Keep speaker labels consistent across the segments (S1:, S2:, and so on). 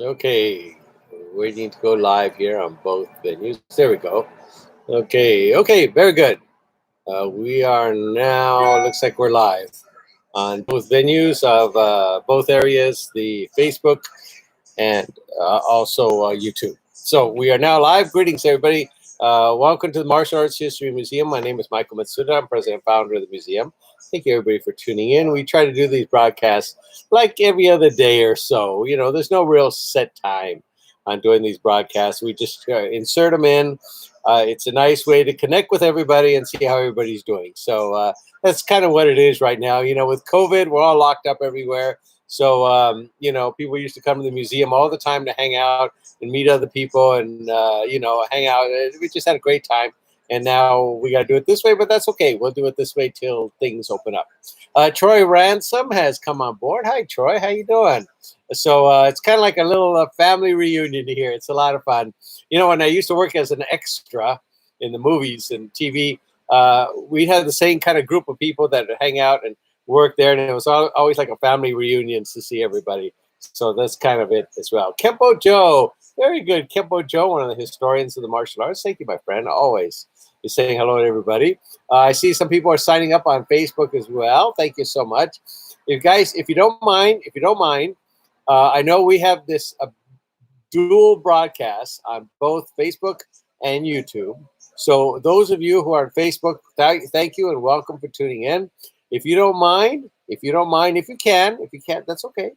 S1: Okay, we need to go live here on both venues. There we go. Okay, very good. We are now, looks like we're live on both venues of both areas, the Facebook and also YouTube. So we are now live. Greetings, everybody. Welcome to the Martial Arts History Museum. My name is Michael Matsuda. I'm president and founder of the museum. Thank you, everybody, for tuning in. We try to do these broadcasts like every other day or so. You know, there's no real set time on doing these broadcasts. We just insert them in. It's a nice way to connect with everybody and see how everybody's doing. So that's kind of what it is right now. You know, with COVID, we're all locked up everywhere. So, people used to come to the museum all the time to hang out and meet other people and, hang out. We just had a great time. And now we got to do it this way, but that's okay. We'll do it this way till things open up. Troy Ransom has come on board. Hi, Troy. How you doing? So it's kind of like a little family reunion here. It's a lot of fun. You know, when I used to work as an extra in the movies and TV, we had the same kind of group of people that would hang out and work there, and it was always like a family reunion to see everybody. So that's kind of it as well. Kempo Joe, very good. Kempo Joe, one of the historians of the martial arts. Thank you, my friend. Always you're saying hello to everybody. I see some people are signing up on Facebook as well. Thank you so much. If guys, if you don't mind, I know we have this dual broadcast on both Facebook and YouTube. So those of you who are on Facebook, thank you and welcome for tuning in. If you can, if you can't, that's okay.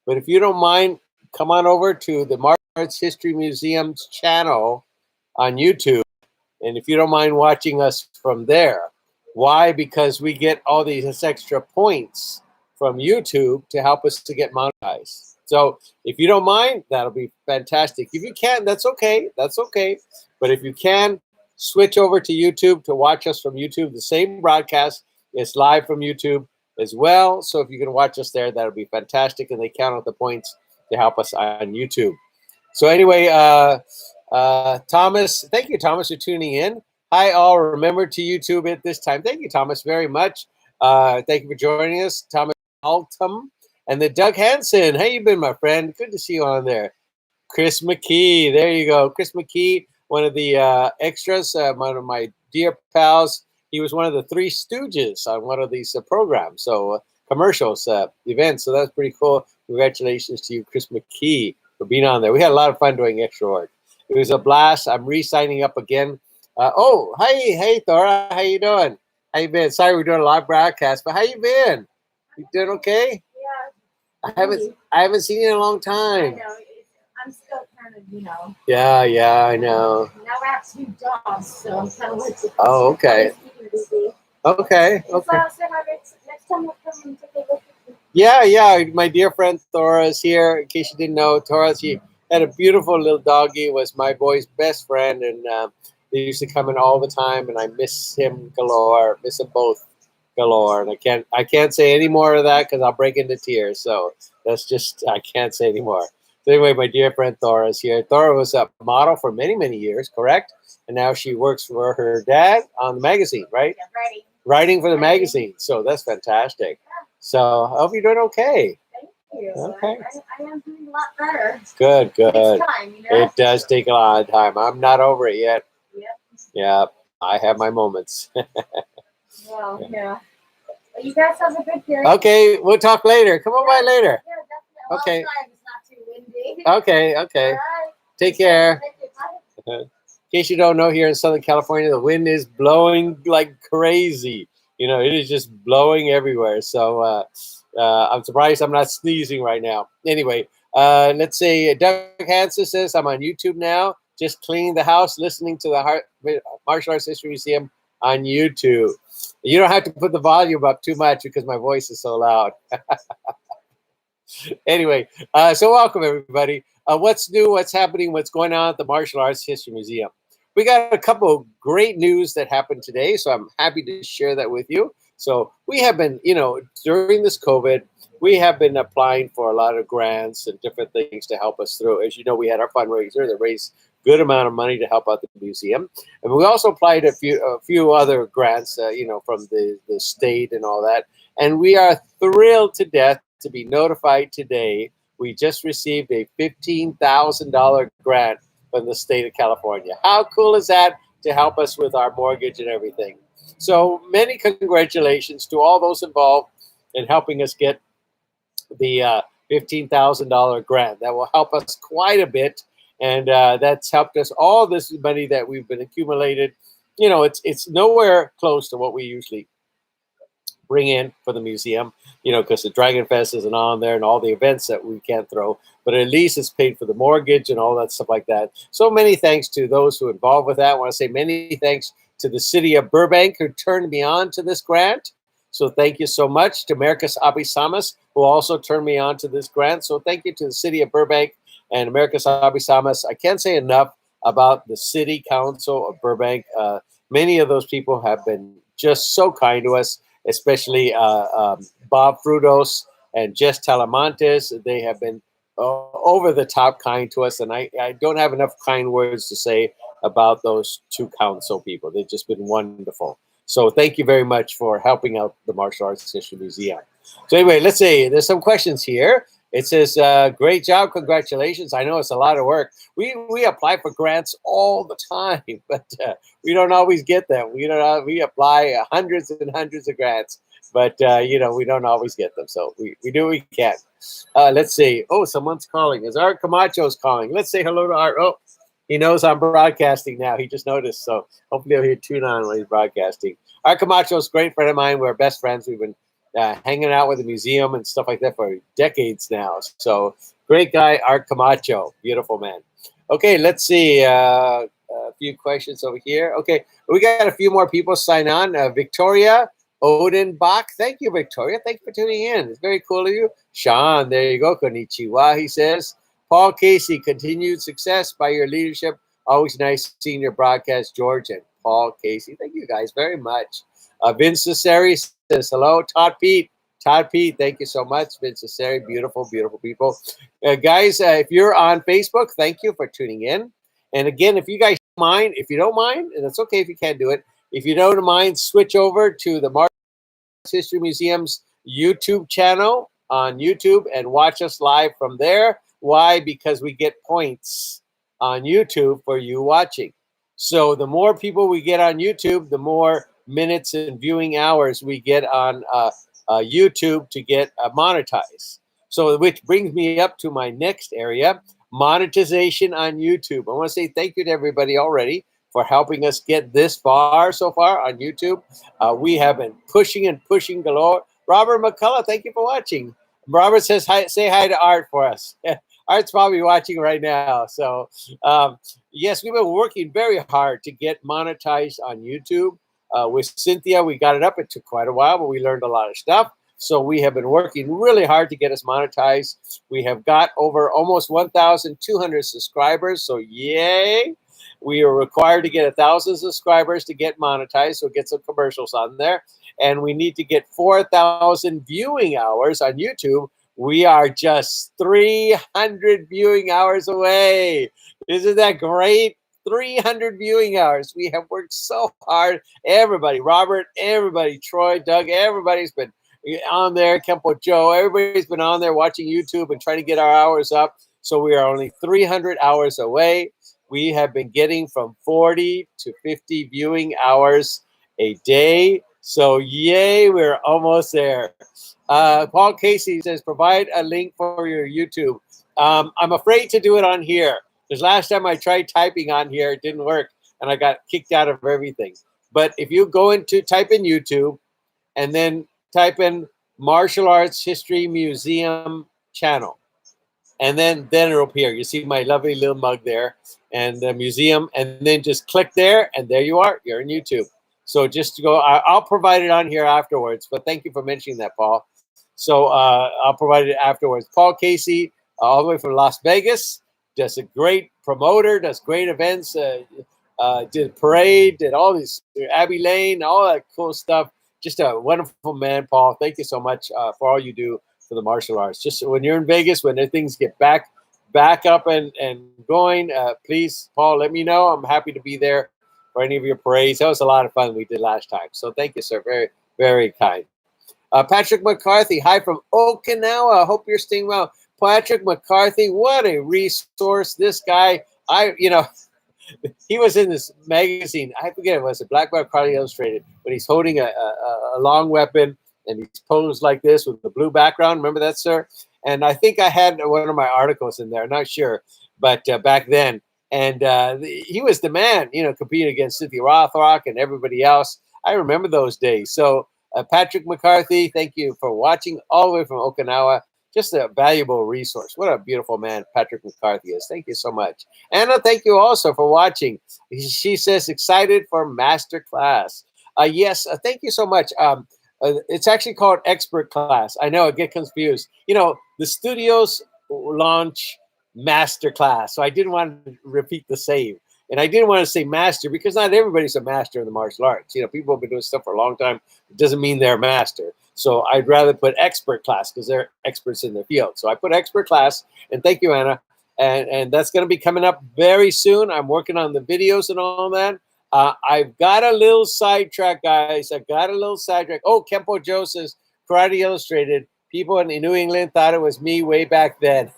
S1: But if you don't mind, come on over to the Martial Arts History Museum's channel on YouTube. And if you don't mind watching us from there, why? Because we get all these extra points from YouTube to help us to get monetized. So if you don't mind, that'll be fantastic. If you can't, that's okay. That's okay. But if you can, switch over to YouTube to watch us from YouTube. The same broadcast is live from YouTube as well. So if you can watch us there, that'll be fantastic. And they count out the points to help us on YouTube. So anyway, Thomas, thank you, Thomas, for tuning in. Hi, all. Remember to YouTube at this time. Thank you, Thomas, very much. Thank you for joining us, Thomas Altum. And the Doug Hansen. How you been, my friend? Good to see you on there. Chris McKee. There you go. Chris McKee, one of the extras, one of my dear pals. He was one of the Three Stooges on one of these programs, so commercials, events. So that's pretty cool. Congratulations to you, Chris McKee, for being on there. We had a lot of fun doing extra work. It was a blast. I'm re-signing up again. Hey, Thora, how you doing? How you been? Sorry, we're doing a live broadcast, but how you been? You doing okay?
S2: Yeah.
S1: I haven't seen you in a long time.
S2: I know. I'm still kind of.
S1: Yeah, I know.
S2: Now I have two jobs, so I'm kind of like.
S1: Oh, okay.
S2: Busy.
S1: Okay.
S2: So next time we'll come and take a look at you.
S1: Yeah. My dear friend Thora is here. In case you didn't know, Thora, she had a beautiful little doggy. Was my boy's best friend, and they used to come in all the time. And I miss him galore. Miss them both galore. And I can't say any more of that because I'll break into tears. So I can't say any more. So anyway, my dear friend Thora is here. Thora was a model for many, many years, correct? And now she works for her dad on the magazine, right?
S2: Yeah, writing.
S1: Writing for the magazine. So that's fantastic. So I hope you're doing okay.
S2: Thank you.
S1: Okay.
S2: I am doing a lot better.
S1: Good.
S2: It takes time,
S1: It does take a lot of time. I'm not over it yet.
S2: Yep.
S1: Yeah, I have my moments.
S2: Well, yeah. Well, you guys have a good day.
S1: Okay, we'll talk later. Come on by later.
S2: Yeah, definitely. Well,
S1: Okay.
S2: outside it's not too windy.
S1: Okay.
S2: All right.
S1: Take care.
S2: Thank you. Bye.
S1: In case you don't know, here in Southern California, the wind is blowing like crazy. You know, it is just blowing everywhere. So I'm surprised I'm not sneezing right now. Anyway, let's say Doug Hansen says, I'm on YouTube now, just cleaning the house, listening to the Martial Arts History Museum on YouTube. You don't have to put the volume up too much because my voice is so loud. Anyway, so welcome, everybody. What's new? What's happening? What's going on at the Martial Arts History Museum? We got a couple of great news that happened today, so I'm happy to share that with you. So we have been, during this COVID, we have been applying for a lot of grants and different things to help us through. As you know, we had our fundraiser that raised a good amount of money to help out the museum. And we also applied a few other grants, from the state and all that. And we are thrilled to death to be notified today we just received a $15,000 grant from the state of California. How cool is that to help us with our mortgage and everything? So many congratulations to all those involved in helping us get the $15,000 grant. That will help us quite a bit, and that's helped us. All this money that we've been accumulated, it's nowhere close to what we usually bring in for the museum, because the Dragon Fest isn't on there and all the events that we can't throw, but at least it's paid for the mortgage and all that stuff like that. So many thanks to those who are involved with that. I want to say many thanks to the city of Burbank who turned me on to this grant. So thank you so much to Americas Abisamas, who also turned me on to this grant. So thank you to the city of Burbank and Americas Abisamas. I can't say enough about the city council of Burbank. Many of those people have been just so kind to us, especially Bob Frutos and Jess Talamantes. They have been over the top kind to us, and I don't have enough kind words to say about those two council people. They've just been wonderful. So thank you very much for helping out the Martial Arts History Museum. So anyway, let's see. There's some questions here. It says, great job, congratulations. I know it's a lot of work. We apply for grants all the time, but we don't always get them. We apply hundreds and hundreds of grants, but we don't always get them. So we do what we can. Let's see. Oh, someone's calling. Is Art Camacho's calling? Let's say hello to Art. Oh, he knows I'm broadcasting now. He just noticed. So hopefully he'll tune on when he's broadcasting. Art Camacho is a great friend of mine. We're best friends. We've been hanging out with the museum and stuff like that for decades now. So great guy, Art Camacho. Beautiful man. Okay, let's see. A few questions over here. Okay, we got a few more people sign on. Victoria Odenbach. Thank you, Victoria. Thank you for tuning in. It's very cool of you. Sean, there you go. Konnichiwa, he says. Paul Casey, continued success by your leadership. Always nice seeing your broadcast, George and Paul Casey. Thank you guys very much. Vince Cesari says hello. Todd Pete, thank you so much. Vince Cesari, beautiful, beautiful people. Guys, if you're on Facebook, thank you for tuning in. And again, if you guys mind, if you don't mind, and it's okay if you can't do it, if you don't mind, switch over to the Martial Arts History Museum's YouTube channel on YouTube and watch us live from there. Why? Because we get points on YouTube for you watching. So the more people we get on YouTube, the more minutes and viewing hours we get on YouTube to get monetized. So which brings me up to my next area, monetization on YouTube. I want to say thank you to everybody already for helping us get this far so far on YouTube. We have been pushing and pushing galore. Robert McCullough, thank you for watching. Robert says hi, say hi to Art for us. Art's probably watching right now. So yes, we've been working very hard to get monetized on YouTube. With Cynthia, we got it up. It took quite a while, but we learned a lot of stuff. So we have been working really hard to get us monetized. We have got over almost 1,200 subscribers. So yay. We are required to get 1,000 subscribers to get monetized. So get some commercials on there. And we need to get 4,000 viewing hours on YouTube. We are just 300 viewing hours away. Isn't that great? 300 viewing hours. We have worked so hard. Everybody, Robert, everybody, Troy, Doug, everybody's been on there. Kempo Joe, everybody's been on there watching YouTube and trying to get our hours up. So we are only 300 hours away. We have been getting from 40 to 50 viewing hours a day. So yay, we're almost there. Paul Casey says, provide a link for your YouTube. I'm afraid to do it on here because last time I tried typing on here, it didn't work and I got kicked out of everything. But if you go into type in YouTube and then type in Martial Arts History Museum channel, and then it'll appear. You see my lovely little mug there and the museum, and then just click there and there you are. You're in YouTube. So just to go, I'll provide it on here afterwards, but thank you for mentioning that, Paul. So I'll provide it afterwards. Paul Casey, all the way from Las Vegas, does a great promoter, does great events, did parade, did all these, Abbey Lane, all that cool stuff. Just a wonderful man, Paul. Thank you so much for all you do for the martial arts. Just when you're in Vegas, when things get back up and going, please, Paul, let me know. I'm happy to be there for any of your parades. That was a lot of fun we did last time. So thank you, sir. Very, very kind. Patrick McCarthy, hi from Okinawa. Hope you're staying well. Patrick McCarthy, what a resource. This guy, he was in this magazine. I forget it was a Black Belt Cardi Illustrated, but he's holding a long weapon and he's posed like this with the blue background. Remember that, sir? And I think I had one of my articles in there. I'm not sure, but back then, and he was the man. Competing against Cynthia Rothrock and everybody else. I remember those days. So Patrick McCarthy, thank you for watching all the way from Okinawa. Just a valuable resource. What a beautiful man Patrick McCarthy is. Thank you so much. Anna, thank you also for watching. She says, excited for master class. Yes, thank you so much. It's actually called expert class. I know I get confused. The studios launch master class. So I didn't want to repeat the same. And I didn't want to say master because not everybody's a master in the martial arts. People have been doing stuff for a long time. It doesn't mean they're a master. So I'd rather put expert class because they're experts in their field. So I put expert class, and thank you, Anna. And that's going to be coming up very soon. I'm working on the videos and all that. I've got a little sidetrack, guys. I got a little sidetrack. Oh, Kempo Joe says, Karate Illustrated. People in New England thought it was me way back then.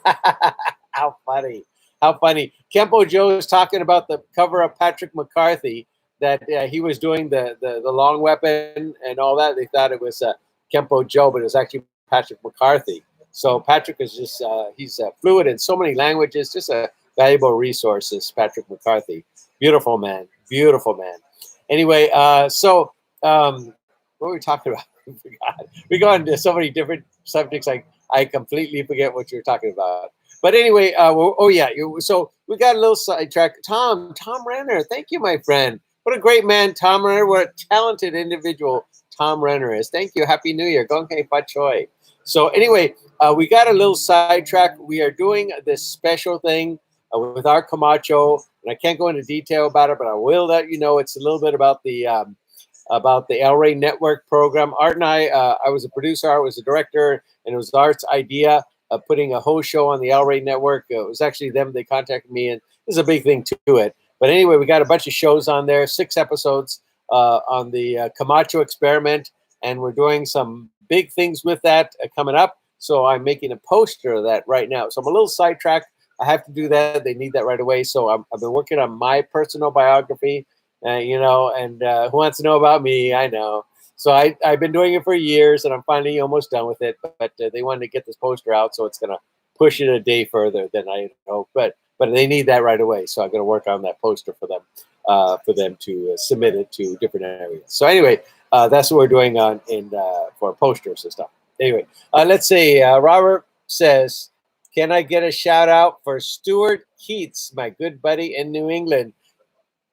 S1: How funny. How funny. Kempo Joe is talking about the cover of Patrick McCarthy, that he was doing the long weapon and all that. They thought it was Kempo Joe, but it was actually Patrick McCarthy. So Patrick is just, he's fluent in so many languages, just a valuable resource, is Patrick McCarthy. Beautiful man. Beautiful man. Anyway, what were we talking about? I forgot. We go into so many different subjects, I completely forget what you're talking about. But anyway, so we got a little sidetrack. Tom Renner, thank you, my friend. What a great man, Tom Renner. What a talented individual Tom Renner is. Thank you. Happy New Year. Gong Hei Fa Choi. So anyway, we got a little sidetrack. We are doing this special thing with our Camacho, and I can't go into detail about it, but I will let you know. It's a little bit about the El Rey Network program. Art and I was a producer, Art was a director, and it was Art's idea of putting a whole show on the El Rey Network. It was actually them. They contacted me, and there's a big thing to it. But anyway, we got a bunch of shows on there, 6 episodes on the Camacho experiment, and we're doing some big things with that coming up. So I'm making a poster of that right now. So I'm a little sidetracked. I have to do that. They need that right away. So I've been working on my personal biography, and who wants to know about me? I know. So I've been doing it for years, and I'm finally almost done with it. But they wanted to get this poster out, so it's going to push it a day further than I hope. But they need that right away, so I'm going to work on that poster for them to submit it to different areas. So anyway, that's what we're doing for posters and stuff. Anyway, let's see. Robert says, can I get a shout out for Stuart Keats, my good buddy in New England?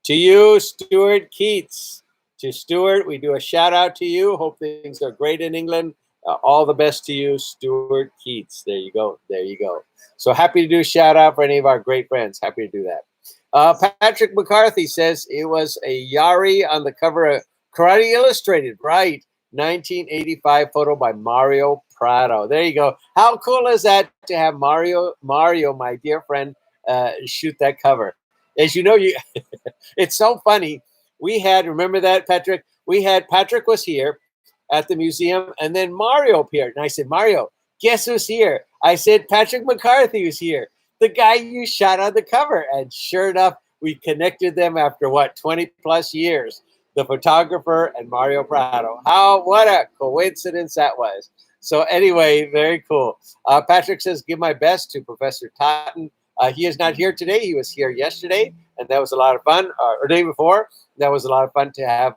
S1: To you, Stuart Keats. To Stuart, we do a shout out to you. Hope things are great in England. All the best to you, Stuart Keats. There you go. There you go. So happy to do a shout out for any of our great friends. Happy to do that. Patrick McCarthy says it was a Yari on the cover of Karate Illustrated. Right. 1985 photo by Mario Prado. There you go. How cool is that to have Mario, my dear friend, shoot that cover? As you know, it's so funny. We had, remember that, Patrick? Patrick was here at the museum, and then Mario appeared. And I said, Mario, guess who's here? I said, Patrick McCarthy was here, the guy you shot on the cover. And sure enough, we connected them after, 20 plus years, the photographer and Mario Prado. What a coincidence that was. So anyway, very cool. Patrick says, give my best to Professor Totten. He is not here today. He was here yesterday, and that was a lot of fun, or day before. That was a lot of fun to have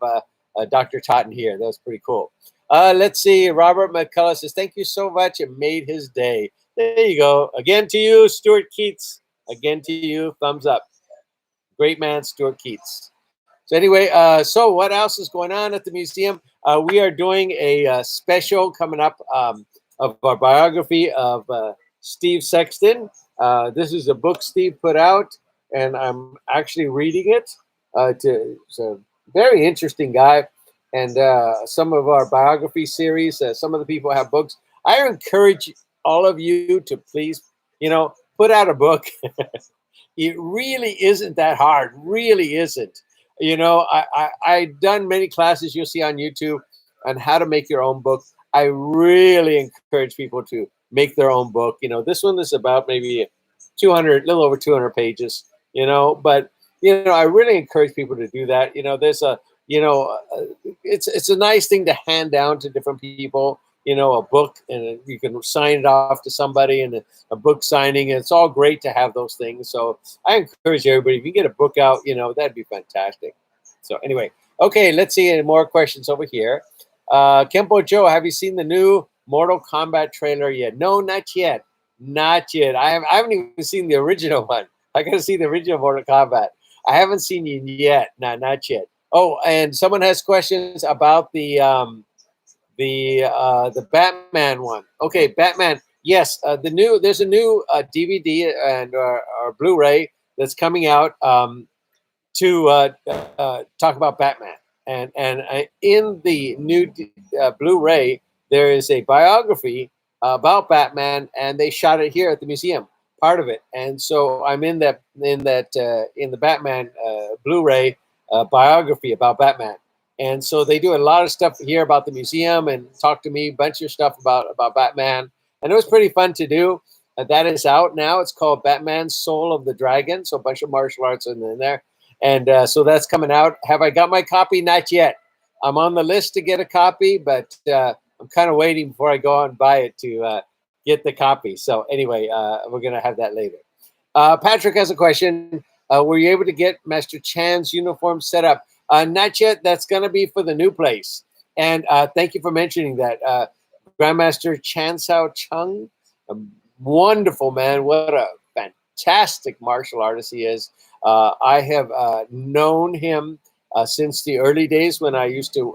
S1: Dr. Totten here. That was pretty cool. Let's see. Robert McCullough says, thank you so much. It made his day. There you go. Again to you, Stuart Keats. Again to you. Thumbs up. Great man, Stuart Keats. So anyway, so what else is going on at the museum? We are doing a special coming up of our biography of Steve Sexton. This is a book Steve put out, and I'm actually reading it. It's a very interesting guy, and some of our biography series, some of the people have books. I encourage all of you to please, put out a book. It really isn't that hard. Really isn't. I've done many classes you'll see on YouTube on how to make your own book. I really encourage people to make their own book. This one is about maybe 200, little over 200 pages. But I really encourage people to do that. There's a it's a nice thing to hand down to different people. A book, and you can sign it off to somebody, and a book signing. And it's all great to have those things. So I encourage everybody, if you get a book out, that'd be fantastic. So anyway, okay, let's see any more questions over here. Kempo Joe, have you seen the new Mortal Kombat trailer yet? No, not yet. Not yet. I haven't even seen the original one. I got to see the original Mortal Kombat. I haven't seen it yet. No, not yet. Oh, and someone has questions about the Batman one. Okay, Batman. Yes, there's a new DVD and or Blu-ray that's coming out to talk about Batman. And in the new Blu-ray, there is a biography about Batman, and they shot it here at the museum, part of it. And so I'm in the Batman Blu-ray biography about Batman. And so they do a lot of stuff here about the museum and talk to me, a bunch of stuff about Batman. And it was pretty fun to do. That is out now. It's called Batman Soul of the Dragon. So a bunch of martial arts in there. And so that's coming out. Have I got my copy? Not yet. I'm on the list to get a copy, but I'm kind of waiting before I go out and buy it to get the copy. So anyway, we're going to have that later. Patrick has a question. Were you able to get Master Chan's uniform set up? Not yet. That's going to be for the new place. And thank you for mentioning that. Grandmaster Chan Sao Chung, a wonderful man. What a fantastic martial artist he is. I have known him since the early days when I used to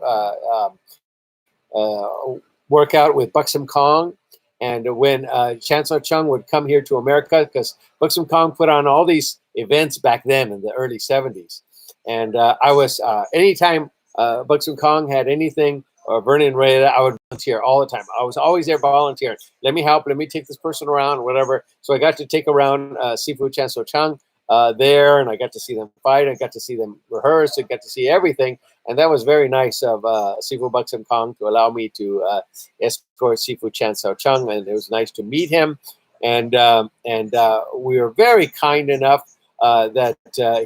S1: work out with Buxom Kong. And when Chan Sao Chung would come here to America, because Buxom Kong put on all these events back then in the early 70s. And I was, anytime Buxom Kong had anything, or Vernon Ray, I would volunteer all the time. I was always there volunteering. Let me help. Let me take this person around, whatever. So I got to take around Sifu Chan So Chung there, and I got to see them fight. I got to see them rehearse. I got to see everything. And that was very nice of Sifu Buxom Kong to allow me to escort Sifu Chan So Chung. And it was nice to meet him. And we were very kind enough that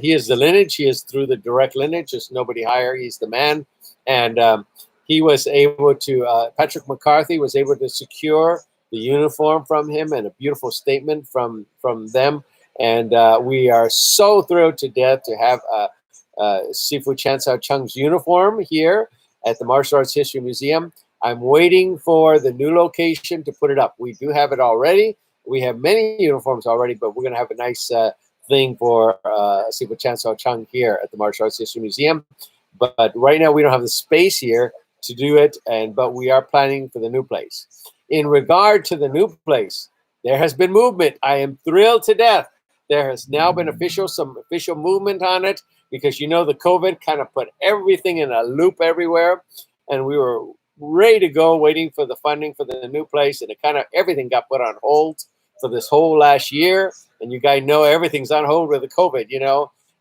S1: he is the lineage. He is through the direct lineage. There's nobody higher. He's the man. And he was able to, Patrick McCarthy was able to secure the uniform from him and a beautiful statement from them. And we are so thrilled to death to have Sifu Chan Sao Chung's uniform here at the Martial Arts History Museum. I'm waiting for the new location to put it up. We do have it already. We have many uniforms already, but we're going to have a nice thing for Sifu Chan Sao Chung here at the Martial Arts History Museum. But right now we don't have the space here to do it, but we are planning for the new place. In regard to the new place, there has been movement. I am thrilled to death. There has now been some official movement on it, because the COVID kind of put everything in a loop everywhere, and we were ready to go, waiting for the funding for the new place, and it kind of everything got put on hold for this whole last year. And you guys know everything's on hold with the COVID.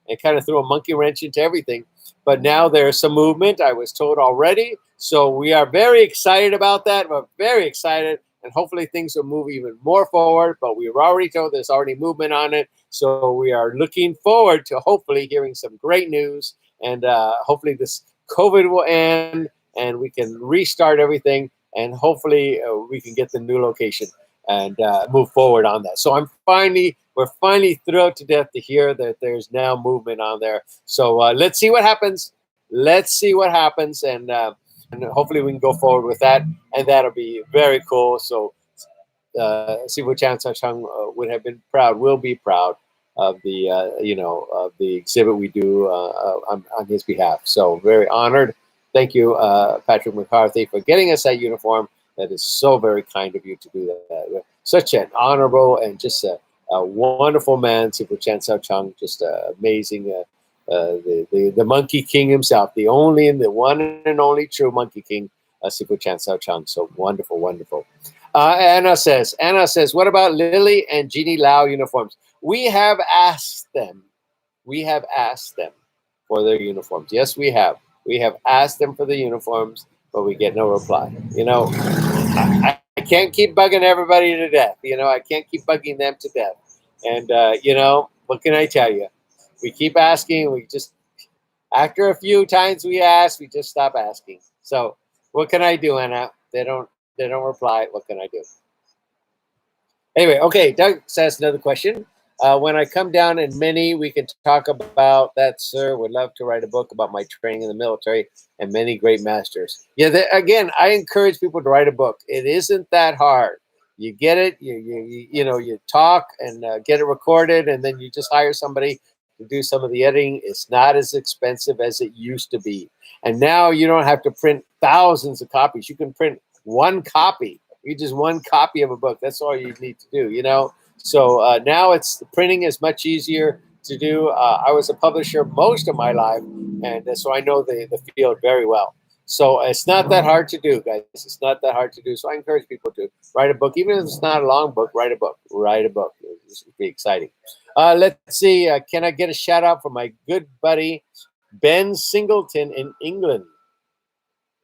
S1: It kind of threw a monkey wrench into everything. But now there's some movement, I was told already. So we are very excited about that. We're very excited. And hopefully things will move even more forward. But we were already told there's already movement on it. So we are looking forward to hopefully hearing some great news. And hopefully this COVID will end and we can restart everything. And hopefully we can get the new location and move forward on that. So we're finally thrilled to death to hear that there's now movement on there. So let's see what happens. Let's see what happens. And hopefully we can go forward with that. And that'll be very cool. So Sifu Chan Sao Chung would have been proud, will be proud of the, of the exhibit we do on his behalf. So very honored. Thank you, Patrick McCarthy, for getting us that uniform. That is so very kind of you to do that. Such an honorable and just a wonderful man, Sifu Chan Sao Chung, just amazing. The Monkey King himself, the one and only true Monkey King, Sifu Chan Sao Chung. So wonderful, wonderful. Anna says, what about Lily and Jeannie Lau uniforms? We have asked them. We have asked them for their uniforms. Yes, we have. We have asked them for the uniforms, but we get no reply. I can't keep bugging everybody to death. I can't keep bugging them to death. And what can I tell you? We keep asking. We just after a few times we ask, we just stop asking. So what can I do, Anna? They don't reply. What can I do? Anyway, okay. Doug says another question. When I come down in many, we can talk about that, sir. Would love to write a book about my training in the military and many great masters. Yeah, again, I encourage people to write a book. It isn't that hard. You get it, you talk and get it recorded, and then you just hire somebody to do some of the editing. It's not as expensive as it used to be, and now you don't have to print thousands of copies. You can print one copy. You just one copy of a book. That's all you need to do. So now it's the printing is much easier to do. I was a publisher most of my life, and so I know the field very well. So it's not that hard to do, guys. It's not that hard to do. So I encourage people to write a book, even if it's not a long book. Write a book. Write a book. This would be exciting. Let's see. Can I get a shout out for my good buddy Ben Singleton in England?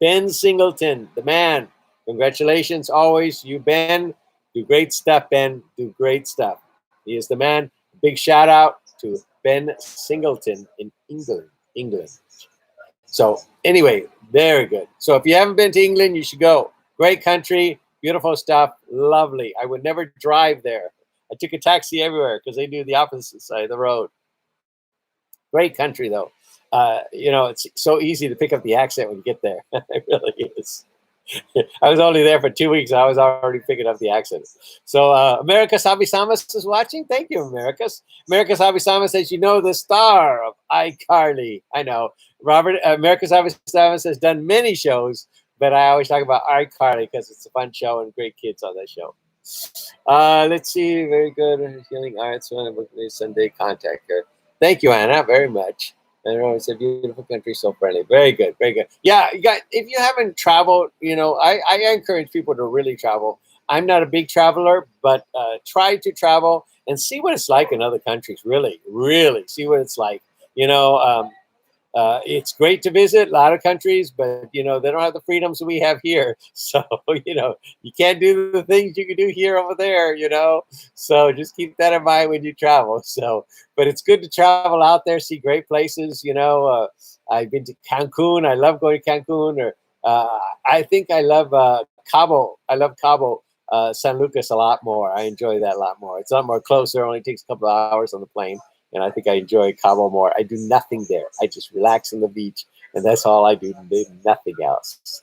S1: Ben Singleton, the man. Congratulations, always, you, Ben. Do great stuff, Ben. Do great stuff. He is the man. Big shout out to Ben Singleton in England. England. So anyway, very good. So if you haven't been to England, you should go. Great country, beautiful stuff, lovely. I would never drive there. I took a taxi everywhere because they do the opposite side of the road. Great country, though. It's so easy to pick up the accent when you get there. It really is. I was only there for 2 weeks. And I was already picking up the accent. So America Sabisamas is watching. Thank you, Americas. America Sabisamas says, the star of iCarly. I know. Robert, America Sabisamas has done many shows, but I always talk about iCarly because it's a fun show and great kids on that show. Let's see. Very good. Healing Arts. Sunday contact her. Thank you, Anna, very much. I know it's a beautiful country, so friendly. Very good, very good. Yeah, if you haven't traveled, I encourage people to really travel. I'm not a big traveler, but try to travel and see what it's like in other countries. Really, really see what it's like. It's great to visit a lot of countries, but they don't have the freedoms we have here. So you can't do the things you can do here over there. So just keep that in mind when you travel. So, but it's good to travel out there, see great places. I've been to Cancun. I love going to Cancun. Or I think I love Cabo. I love Cabo. San Lucas a lot more. I enjoy that a lot more. It's a lot more closer. It only takes a couple of hours on the plane. And I think I enjoy Cabo more. I do nothing there. I just relax on the beach, and that's all I do. Nothing else.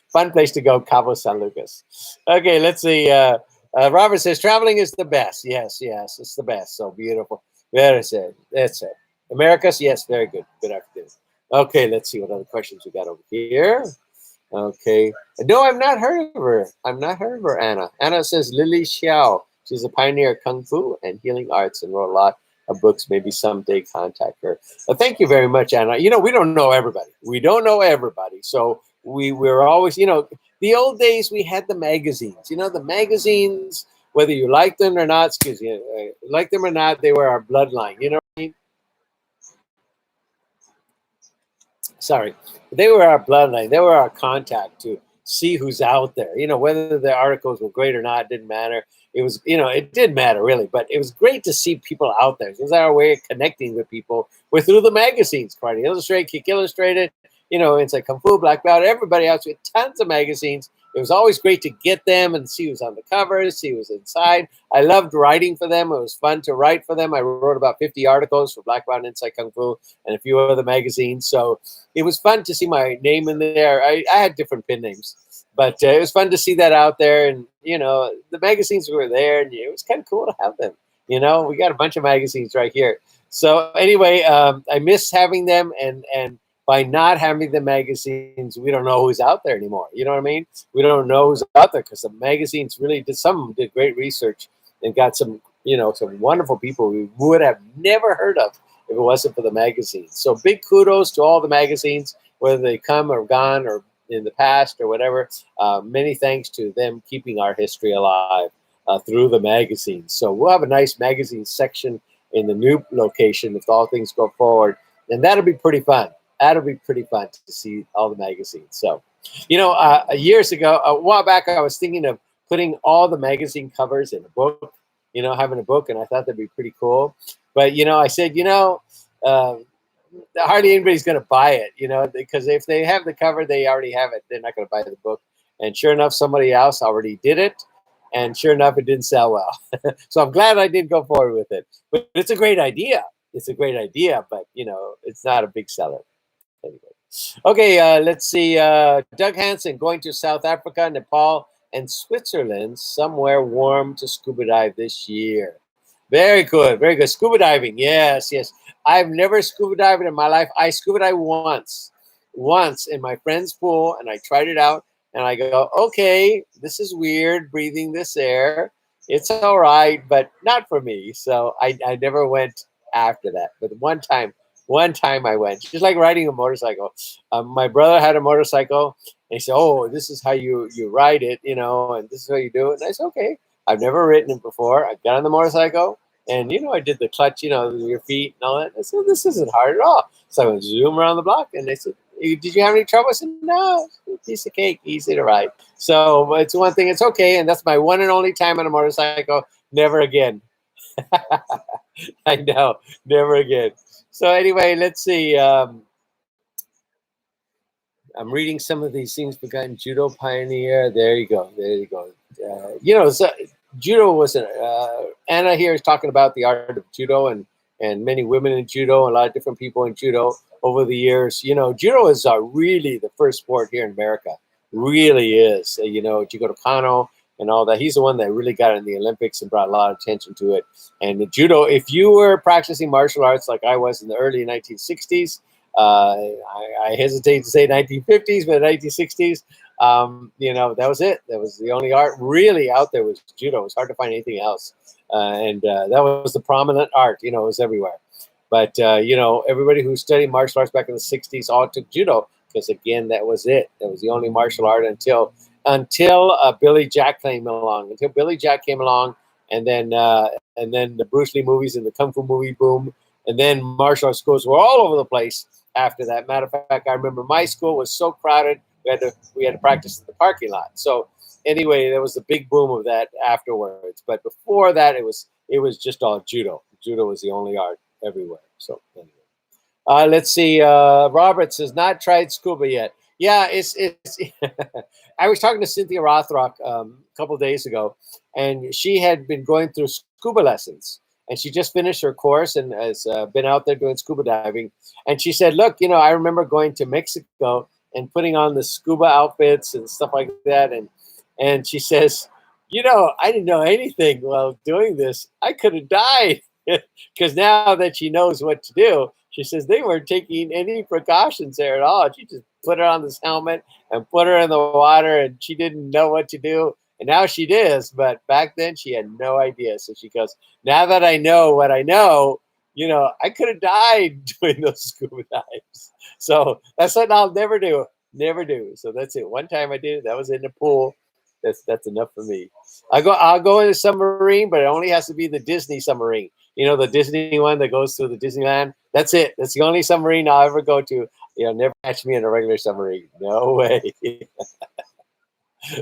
S1: Fun place to go, Cabo San Lucas. Okay, let's see. Robert says, traveling is the best. Yes, it's the best. So beautiful. That's it. Americas, yes, very good. Good afternoon. Okay, let's see what other questions we got over here. Okay. No, I've not heard of her. Anna. Anna says, Lily Xiao. She's a pioneer of Kung Fu and healing arts and wrote a lot of books. Maybe someday contact her. Thank you very much, Anna. We don't know everybody. So we're always, the old days we had the magazines. The magazines, whether you liked them or not, like them or not, they were our bloodline. You know what I mean? Sorry, they were our bloodline. They were our contact to see who's out there. Whether the articles were great or not, didn't matter. It was, it did matter really, but it was great to see people out there. It was our way of connecting with people. We're through the magazines, Karate Illustrated, Kick Illustrated, it's like Kung Fu, Black Belt, everybody else with tons of magazines. It was always great to get them and see who's on the covers, see who's inside. I loved writing for them. It was fun to write for them. I wrote about 50 articles for Black Belt and Inside Kung Fu and a few other magazines. So it was fun to see my name in there. I had different pin names. But it was fun to see that out there. And, the magazines were there. And it was kind of cool to have them. We got a bunch of magazines right here. So anyway, I miss having them. And by not having the magazines, we don't know who's out there anymore. You know what I mean? We don't know who's out there because the magazines really did great research and got some wonderful people we would have never heard of if it wasn't for the magazines. So big kudos to all the magazines, whether they come or gone or in the past or whatever. Many thanks to them keeping our history alive through the magazines. So we'll have a nice magazine section in the new location if all things go forward, and that'll be pretty fun. that'll be pretty fun to see all the magazines. So, years ago, a while back, I was thinking of putting all the magazine covers in a book. Having a book, and I thought that'd be pretty cool. But I said, uh, hardly anybody's going to buy it, because if they have the cover, they already have it. They're not going to buy the book. And sure enough, somebody else already did it. And sure enough, it didn't sell well. So I'm glad I did go forward with it. But it's a great idea. It's a great idea, but it's not a big seller. Anyway. Okay, let's see. Doug Hansen going to South Africa, Nepal, and Switzerland, somewhere warm to scuba dive this year. Very good, very good. Scuba diving, yes, yes. I've never scuba dived in my life. I scuba dived once in my friend's pool, and I tried it out, and I go, okay, this is weird, breathing this air. It's all right, but not for me. So I never went after that. But one time I went, just like riding a motorcycle. My brother had a motorcycle, and he said, "Oh, this is how you ride it, and this is how you do it." And I said, "Okay." I've never ridden it before. I got on the motorcycle, and I did the clutch, with your feet and all that. I said, "This isn't hard at all." So I went zoom around the block, and they said, "Did you have any trouble?" I said, "No, piece of cake, easy to ride." So it's one thing. It's okay, and that's my one and only time on a motorcycle. Never again. I know, never again. So anyway, let's see. I'm reading some of these things. Forgotten judo pioneer. There you go. There you go. So judo was Anna here is talking about the art of judo and many women in judo and a lot of different people in judo over the years. Judo is really the first sport here in America. Really is. Jigoto Kano and all that. He's the one that really got in the Olympics and brought a lot of attention to it. And the judo, if you were practicing martial arts like I was in the early 1960s, I hesitate to say 1950s, but 1960s, that was it. That was the only art really out there was judo. It was hard to find anything else. And that was the prominent art, it was everywhere. But, everybody who studied martial arts back in the 60s all took judo because, again, that was it. That was the only martial art until Billy Jack came along. Until Billy Jack came along, and then the Bruce Lee movies and the Kung Fu movie boom, and then martial arts schools were all over the place after that. Matter of fact, I remember my school was so crowded we had to practice in the parking lot. So anyway, there was the big boom of that afterwards. But before that, it was just all judo. Judo was the only art everywhere. So anyway, let's see. Robert says not tried scuba yet. Yeah, it's I was talking to Cynthia Rothrock a couple of days ago, and she had been going through scuba lessons, and she just finished her course and has been out there doing scuba diving. And she said, "Look, I remember going to Mexico and putting on the scuba outfits and stuff like that, and she says, I didn't know anything while doing this. I could have died." Because now that she knows what to do, she says they weren't taking any precautions there at all. She just put her on this helmet and put her in the water, and she didn't know what to do. And now she does, but back then she had no idea. So she goes, now that I know what I know, I could have died doing those scuba dives. So that's something I'll never do. Never do. So that's it. One time I did it. That was in the pool. That's enough for me. I'll go in a submarine, but it only has to be the Disney submarine. The Disney one that goes through the Disneyland. That's it. That's the only submarine I'll ever go to. Never catch me in a regular submarine. No way.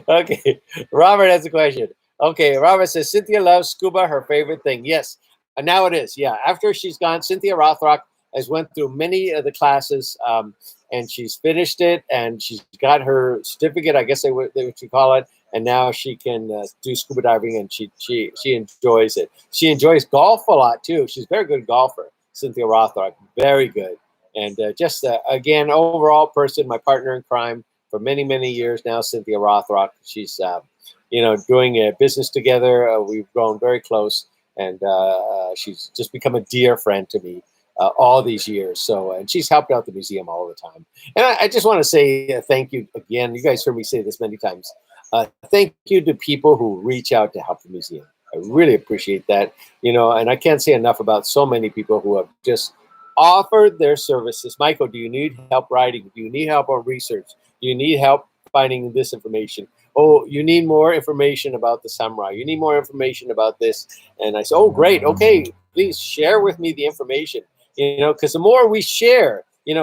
S1: Okay. Robert has a question. Okay. Robert says, Cynthia loves scuba, her favorite thing. Yes. And now it is. Yeah. After she's gone, Cynthia Rothrock has went through many of the classes, and she's finished it, and she's got her certificate, I guess they would call it. And now she can do scuba diving, and she enjoys it. She enjoys golf a lot too. She's a very good golfer, Cynthia Rothrock, very good. And just again, overall person, my partner in crime for many years now, Cynthia Rothrock. She's doing a business together. We've grown very close, and she's just become a dear friend to me all these years. So, and she's helped out the museum all the time. And I just want to say thank you again. You guys heard me say this many times. Thank you to people who reach out to help the museum. I really appreciate that, and I can't say enough about so many people who have just offered their services. Michael, do you need help writing? Do you need help on research? Do you need help finding this information? Oh, you need more information about the samurai. You need more information about this. And I said, oh, great. Okay, please share with me the information, because the more we share,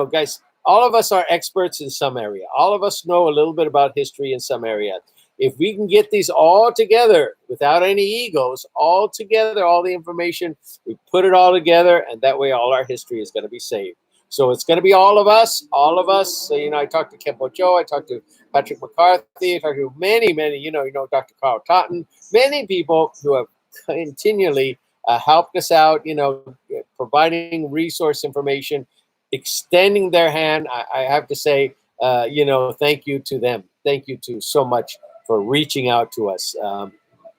S1: guys, all of us are experts in some area. All of us know a little bit about history in some area. If we can get these all together without any egos, all together, all the information, we put it all together, and that way all our history is going to be saved. So it's going to be all of us, all of us. So, I talked to Kempo Joe, I talked to Patrick McCarthy, I talked to many, Dr. Carl Totten, many people who have continually helped us out, providing resource information, extending their hand. I have to say, thank you to them. Thank you to so much for reaching out to us.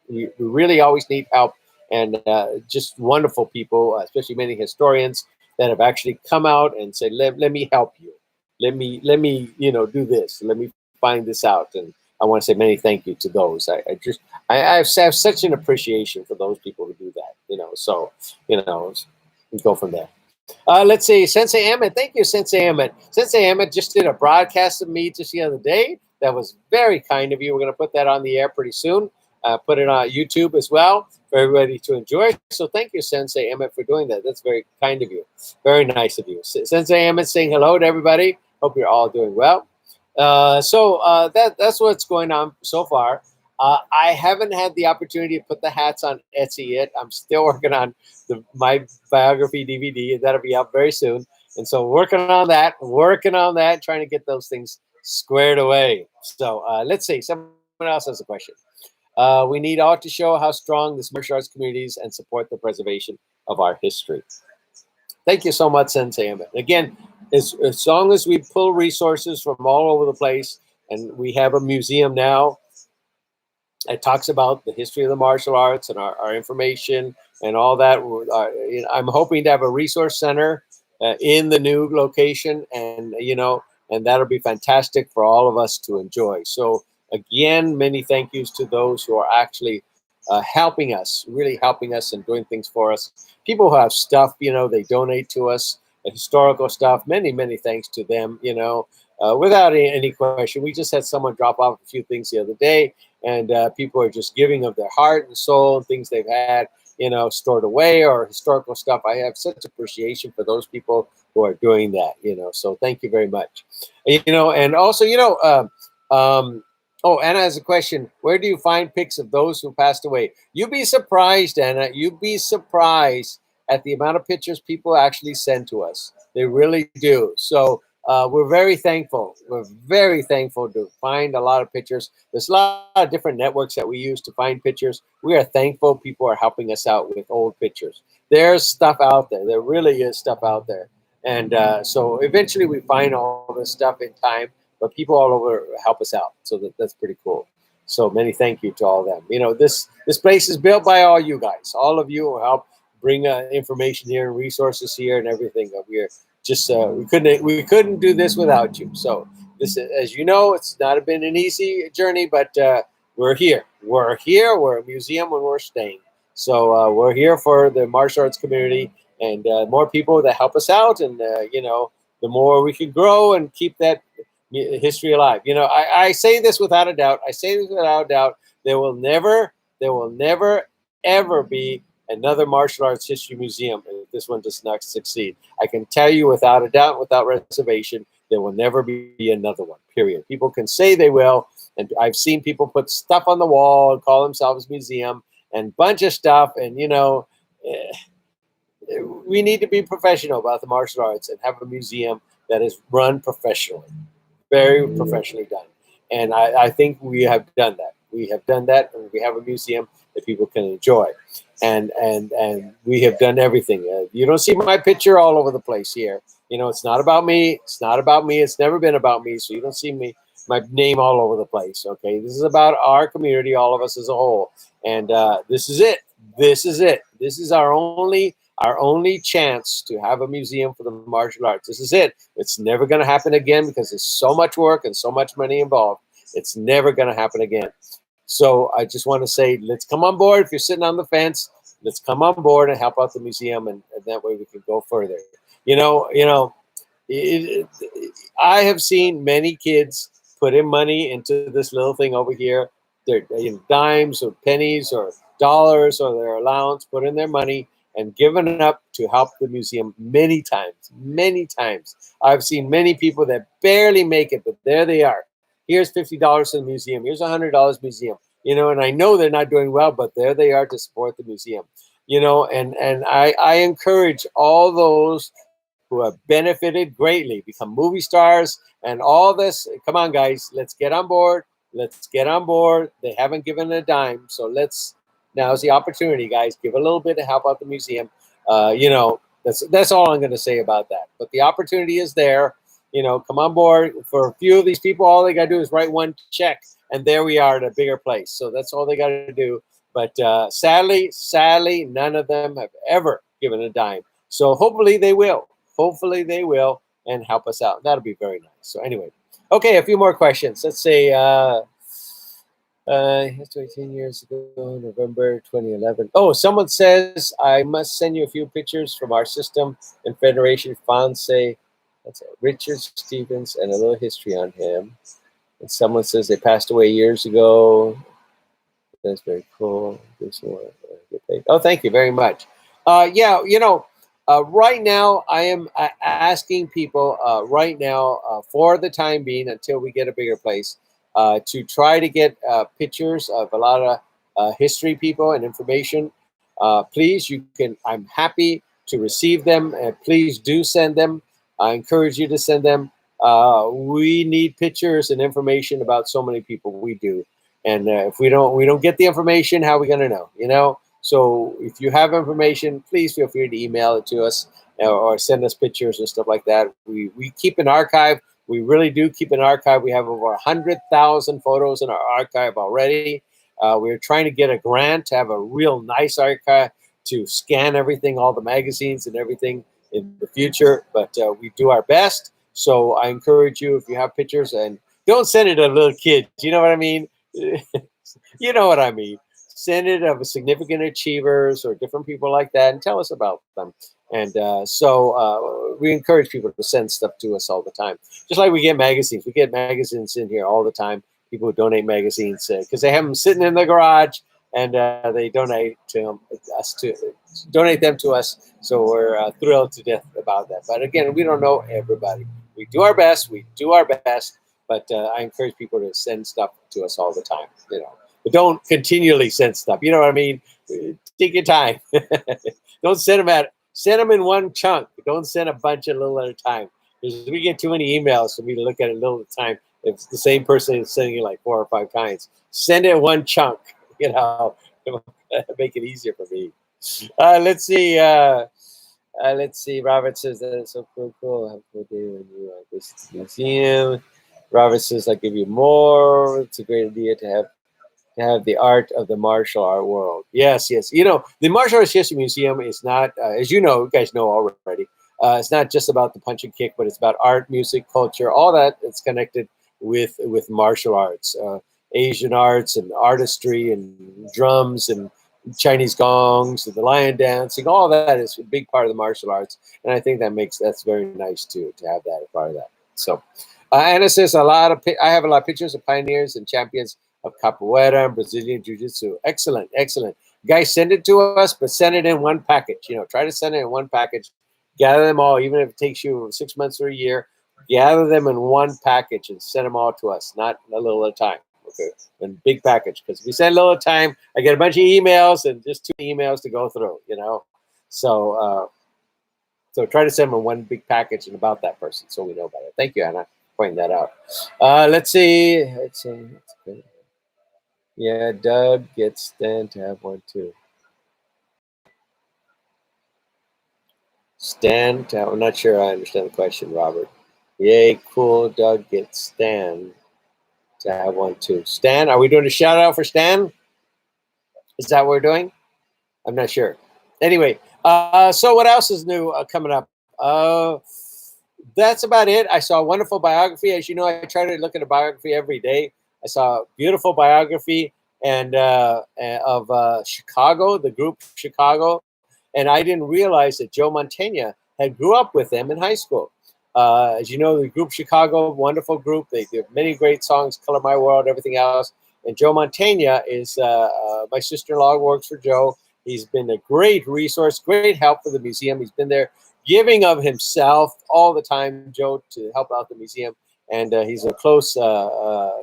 S1: We really always need help, and just wonderful people, especially many historians that have actually come out and said, let me help you. Let me, do this. Let me find this out. And I want to say many thank you to those. I have such an appreciation for those people who do that, so, we go from there. Let's see, Sensei Emmett. Thank you, Sensei Emmett. Sensei Emmett just did a broadcast of me just the other day. That was very kind of you. We're going to put that on the air pretty soon. Put it on YouTube as well for everybody to enjoy. So thank you, Sensei Emmett, for doing that. That's very kind of you. Very nice of you. Sensei Emmett saying hello to everybody. Hope you're all doing well. That's what's going on so far. I haven't had the opportunity to put the hats on Etsy yet. I'm still working on my biography DVD. That'll be out very soon. And so working on that, trying to get those things squared away. So let's see. Someone else has a question. We need all to show how strong this martial arts community is and support the preservation of our history. Thank you so much, Sensei Emmett. Again, as long as we pull resources from all over the place, and we have a museum now, it talks about the history of the martial arts and our information and all that. I'm hoping to have a resource center in the new location, and and that'll be fantastic for all of us to enjoy. So again, many thank yous to those who are actually helping us, really helping us and doing things for us. People who have stuff, they donate to us, historical stuff. Many thanks to them. Without any question, we just had someone drop off a few things the other day, and people are just giving of their heart and soul and things they've had, stored away, or historical stuff. I have such appreciation for those people who are doing that, so thank you very much. And also, Anna has a question. Where do you find pics of those who passed away? You'd be surprised, Anna. You'd be surprised at the amount of pictures people actually send to us. They really do. So we're very thankful. We're very thankful to find a lot of pictures. There's a lot of different networks that we use to find pictures. We are thankful people are helping us out with old pictures. There's stuff out there. There really is stuff out there. And so eventually we find all this stuff in time, but people all over help us out. So that's pretty cool. So many thank you to all of them. This place is built by all you guys. All of you who help bring information here and resources here and everything. We're just we couldn't do this without you. So this, as you know, it's not been an easy journey, but we're here. We're a museum and we're staying. So we're here for the martial arts community, and more people that help us out, and the more we can grow and keep that history alive. I say this without a doubt. There will never ever be another martial arts history museum if this one does not succeed. I can tell you without a doubt, without reservation, there will never be another one, period. People can say they will, and I've seen people put stuff on the wall and call themselves museum and bunch of stuff, and we need to be professional about the martial arts and have a museum that is run professionally, very professionally done. And I think we have done that. We have done that, and we have a museum that people can enjoy. And we have done everything. You don't see my picture all over the place here. It's not about me. It's not about me. It's never been about me. So you don't see my name all over the place. Okay, this is about our community, all of us as a whole. And this is it. This is it. This is our only chance to have a museum for the martial arts. This is it. It's never going to happen again because there's so much work and so much money involved. It's never going to happen again. So I just want to say, let's come on board. If you're sitting on the fence, let's come on board and help out the museum, and that way we can go further. I have seen many kids put in money into this little thing over here. They're dimes or pennies or dollars or their allowance, put in their money, and given up to help the museum many times, many times. I've seen many people that barely make it, but there they are. Here's $50 to the museum. Here's $100 museum. And I know they're not doing well, but there they are to support the museum. And I encourage all those who have benefited greatly, become movie stars and all this. Come on, guys, let's get on board. Let's get on board. They haven't given a dime, so now's the opportunity, guys. Give a little bit to help out the museum. That's all I'm going to say about that. But the opportunity is there. Come on board. For a few of these people, all they got to do is write one check, and there we are at a bigger place. So that's all they got to do. But sadly, none of them have ever given a dime. So hopefully they will. Hopefully they will and help us out. That'll be very nice. So anyway, okay, a few more questions. Let's say 18 years ago, November 2011. Oh, someone says I must send you a few pictures from our system and Federation Fonse. That's Richard Stevens and a little history on him. And someone says they passed away years ago. That's very cool. Oh, thank you very much. Yeah, right now I am asking people right now for the time being until we get a bigger place to try to get pictures of a lot of history people and information. Please, you can. I'm happy to receive them, and please do send them. I encourage you to send them. We need pictures and information about so many people. We do. And if we don't get the information, how are we going to know? So if you have information, please feel free to email it to us or send us pictures and stuff like that. We keep an archive. We really do keep an archive. We have over 100,000 photos in our archive already. We're trying to get a grant to have a real nice archive to scan everything, all the magazines and everything in the future. But we do our best. So I encourage you, if you have pictures, and don't send it to little kids. You know what I mean? You know what I mean. Send it of significant achievers or different people like that and tell us about them. And so we encourage people to send stuff to us all the time. Just like we get magazines. We get magazines in here all the time. People who donate magazines because they have them sitting in the garage and they donate them to us. So we're thrilled to death about that. But again, we don't know everybody. We do our best. But I encourage people to send stuff to us all the time, But don't continually send stuff. You know what I mean? Take your time. Don't send them in one chunk. Don't send a bunch a little at a time. Because we get too many emails for me to look at a little at a time. If the same person is sending you like 4 or 5 kinds, send it one chunk. Make it easier for me. Let's see. Let's see. Robert says that it's so cool. Have a cool day when you are at this museum. Robert says, I'll give you more. It's a great idea to have the art of the martial art world. Yes. The Martial Arts History Museum is not, as you guys know already, it's not just about the punch and kick, but it's about art, music, culture, all that. It's connected with martial arts, Asian arts and artistry and drums and Chinese gongs and the lion dancing. All that is a big part of the martial arts. And I think that's very nice too, to have that as part of that. So, Anna says I have a lot of pictures of pioneers and champions of capoeira and Brazilian jiu-jitsu. Excellent. Guys, send it to us, but send it in one package. Try to send it in one package. Gather them all, even if it takes you 6 months or a year. Gather them in one package and send them all to us, not a little at a time. Okay, in big package. Because if we send a little at a time, I get a bunch of emails and just 2 emails to go through. So try to send them in one big package and about that person, so we know about it. Thank you, Anna, pointing that out. Let's see. Yeah, Doug gets Stan to have one too. I'm not sure I understand the question, Robert. Yay, cool. Doug gets Stan to have one too. Stan, are we doing a shout out for Stan? Is that what we're doing? I'm not sure. Anyway, so what else is new coming up? That's about it. I saw a wonderful biography. As you know, I try to look at a biography every day. I saw a beautiful biography of Chicago, the group Chicago, and I didn't realize that Joe Mantegna had grew up with them in high school. As you know, the group Chicago, wonderful group. They have many great songs, Color My World, everything else. And Joe Mantegna is my sister-in-law, works for Joe. He's been a great resource, great help for the museum. He's been there giving of himself all the time, Joe, to help out the museum. And he's a close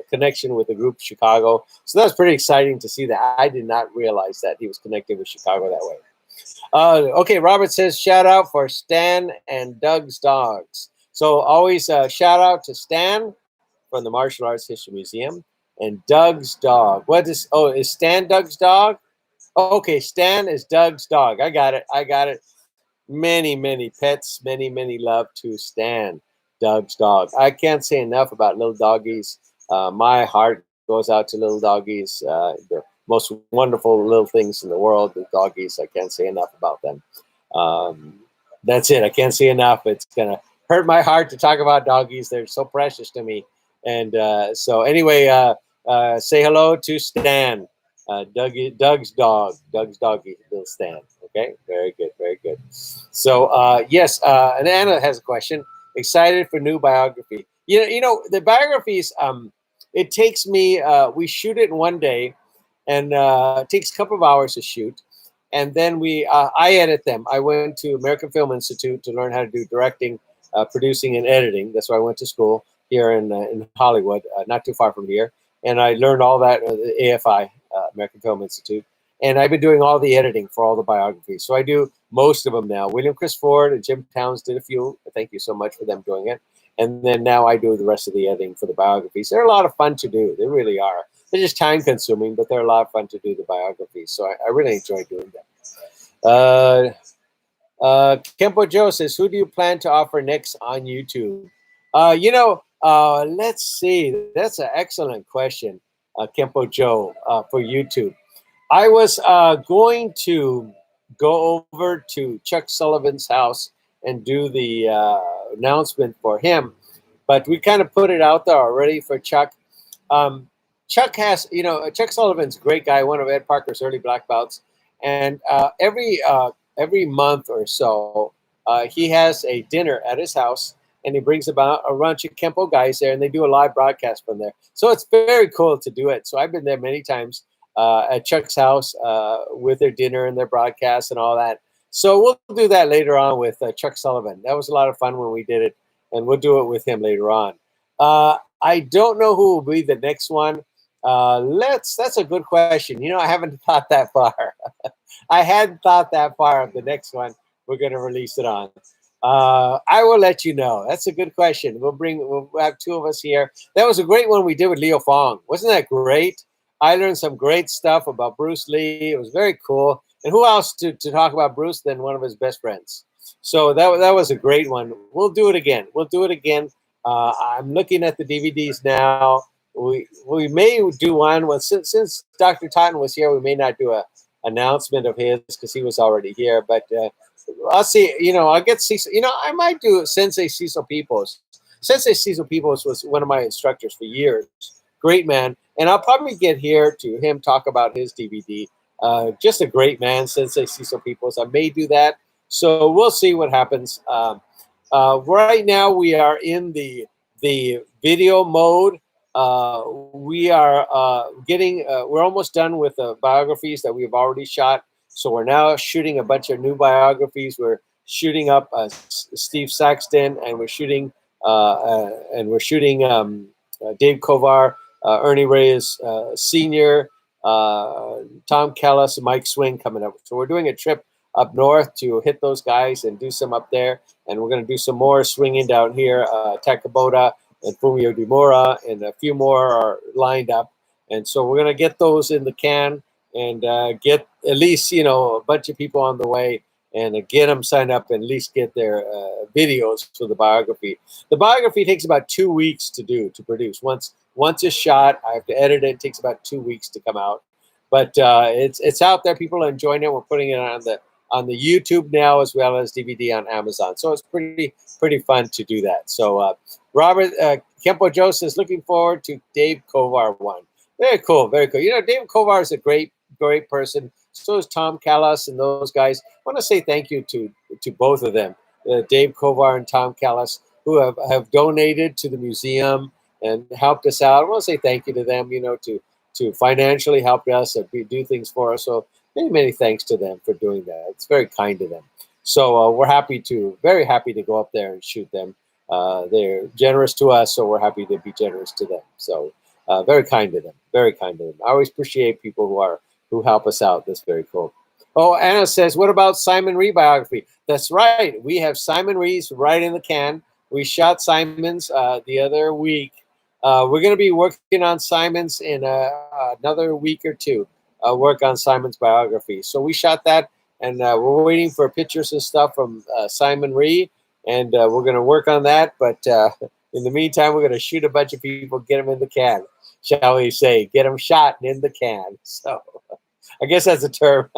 S1: connection with the group Chicago. So that's pretty exciting to see that. I did not realize that he was connected with Chicago that way. Okay, Robert says, shout out for Stan and Doug's dogs. So always shout out to Stan from the Martial Arts History Museum and Doug's dog. Is Stan Doug's dog? Okay, Stan is Doug's dog. I got it. Many, many pets, many love to Stan, Doug's dog. I can't say enough about little doggies. My heart goes out to little doggies. The most wonderful little things in the world, the doggies. I can't say enough about them. That's it. I can't say enough. It's going to hurt my heart to talk about doggies. They're so precious to me. And so anyway, say hello to Stan. Doug's doggy, little Stan. Okay, very good. So yes, and Anna has a question. Excited for new biography. You know the biographies. It takes me. We shoot it in one day, and it takes a couple of hours to shoot, and then I edit them. I went to American Film Institute to learn how to do directing, producing, and editing. That's why I went to school here in Hollywood, not too far from here, and I learned all that at the AFI. American Film Institute, and I've been doing all the editing for all the biographies. So I do most of them now. William Chris Ford and Jim Towns did a few. Thank you so much for them doing it. And then now I do the rest of the editing for the biographies. They're a lot of fun to do. They really are. They're just time consuming, but they're a lot of fun to do the biographies. So I really enjoy doing them. Kempo Joe says, who do you plan to offer next on YouTube? Let's see. That's an excellent question. Kempo Joe for YouTube. I was going to go over to Chuck Sullivan's house and do the announcement for him, but we kind of put it out there already for Chuck. Chuck has, Chuck Sullivan's a great guy, one of Ed Parker's early black belts, and every month or so, he has a dinner at his house. And he brings about a bunch of Kempo guys there, and they do a live broadcast from there. So it's very cool to do it. So I've been there many times at Chuck's house with their dinner and their broadcast and all that. So we'll do that later on with Chuck Sullivan. That was a lot of fun when we did it, and we'll do it with him later on. I don't know who will be the next one. That's a good question. I haven't thought that far. I hadn't thought that far of the next one we're going to release it on. I will let you know. That's a good question. We'll have two of us here. That was a great one we did with Leo Fong. Wasn't that great? I learned some great stuff about Bruce Lee. It was very cool. And who else to talk about Bruce than one of his best friends? So that was a great one. We'll do it again. I'm looking at the DVDs now. We may do one. Well, since Dr. Totten was here, we may not do a announcement of his because he was already here. But I'll see. I'll get Cecil. I might do Sensei Cecil Peoples. Sensei Cecil Peoples was one of my instructors for years. Great man. And I'll probably get here to him talk about his DVD. Just a great man, Sensei Cecil Peoples. I may do that. So we'll see what happens. Right now we are in the video mode. We are we're almost done with the biographies that we've already shot. So we're now shooting a bunch of new biographies. We're shooting up Steve Saxton, and we're shooting Dave Kovar, Ernie Reyes Sr., Tom Callis, and Mike Swing coming up. So we're doing a trip up north to hit those guys and do some up there. And we're going to do some more swinging down here. Takaboda and Fumio Demura, and a few more are lined up. And so we're going to get those in the can and get at least, a bunch of people on the way and get them signed up and at least get their videos for the biography. The biography takes about 2 weeks to produce. Once it's shot, I have to edit it. It takes about 2 weeks to come out. But it's out there. People are enjoying it. We're putting it on the YouTube now as well as DVD on Amazon. So it's pretty fun to do that. So Robert Kempo Joe says, looking forward to Dave Kovar one. Very cool, very cool. Dave Kovar is a great person. So is Tom Callis and those guys. I want to say thank you to both of them, Dave Kovar and Tom Callis, who have donated to the museum and helped us out. I want to say thank you to them, to financially help us and do things for us. So many thanks to them for doing that. It's very kind of them. So we're very happy to go up there and shoot them. They're generous to us, so we're happy to be generous to them. So very kind of them. Very kind of them. I always appreciate people who help us out. That's very cool. Oh, Anna says, what about Simon Ree biography? That's right. We have Simon Ree's right in the can. We shot Simon's the other week. We're going to be working on Simon's in another week or two. Work on Simon's biography. So we shot that, and we're waiting for pictures and stuff from Simon Ree, and we're going to work on that. But in the meantime, we're going to shoot a bunch of people, get them in the can, shall we say? Get them shot and in the can. So I guess that's a term.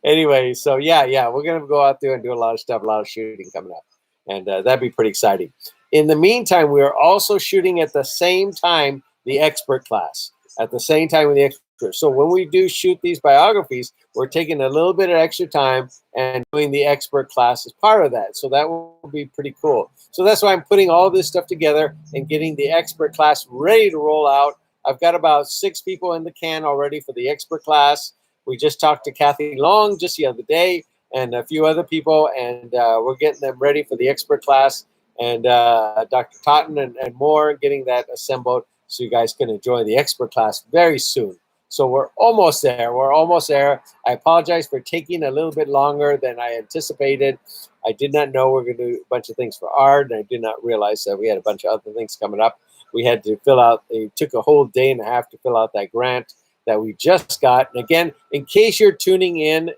S1: Anyway, so yeah, we're gonna go out there and do a lot of stuff, a lot of shooting coming up, and that'd be pretty exciting. In the meantime, we are also shooting at the same time the expert class. At the same time with the expert. So when we do shoot these biographies, we're taking a little bit of extra time and doing the expert class as part of that. So that will be pretty cool. So that's why I'm putting all this stuff together and getting the expert class ready to roll out. I've got about 6 people in the can already for the expert class. We just talked to Kathy Long just the other day and a few other people, and we're getting them ready for the expert class. And Dr. Totten and more, getting that assembled so you guys can enjoy the expert class very soon. So we're almost there. We're almost there. I apologize for taking a little bit longer than I anticipated. I did not know we were going to do a bunch of things for art, and I did not realize that we had a bunch of other things coming up. We had to fill out, it took a whole day and a half to fill out that grant that we just got. And again, in case you're tuning in,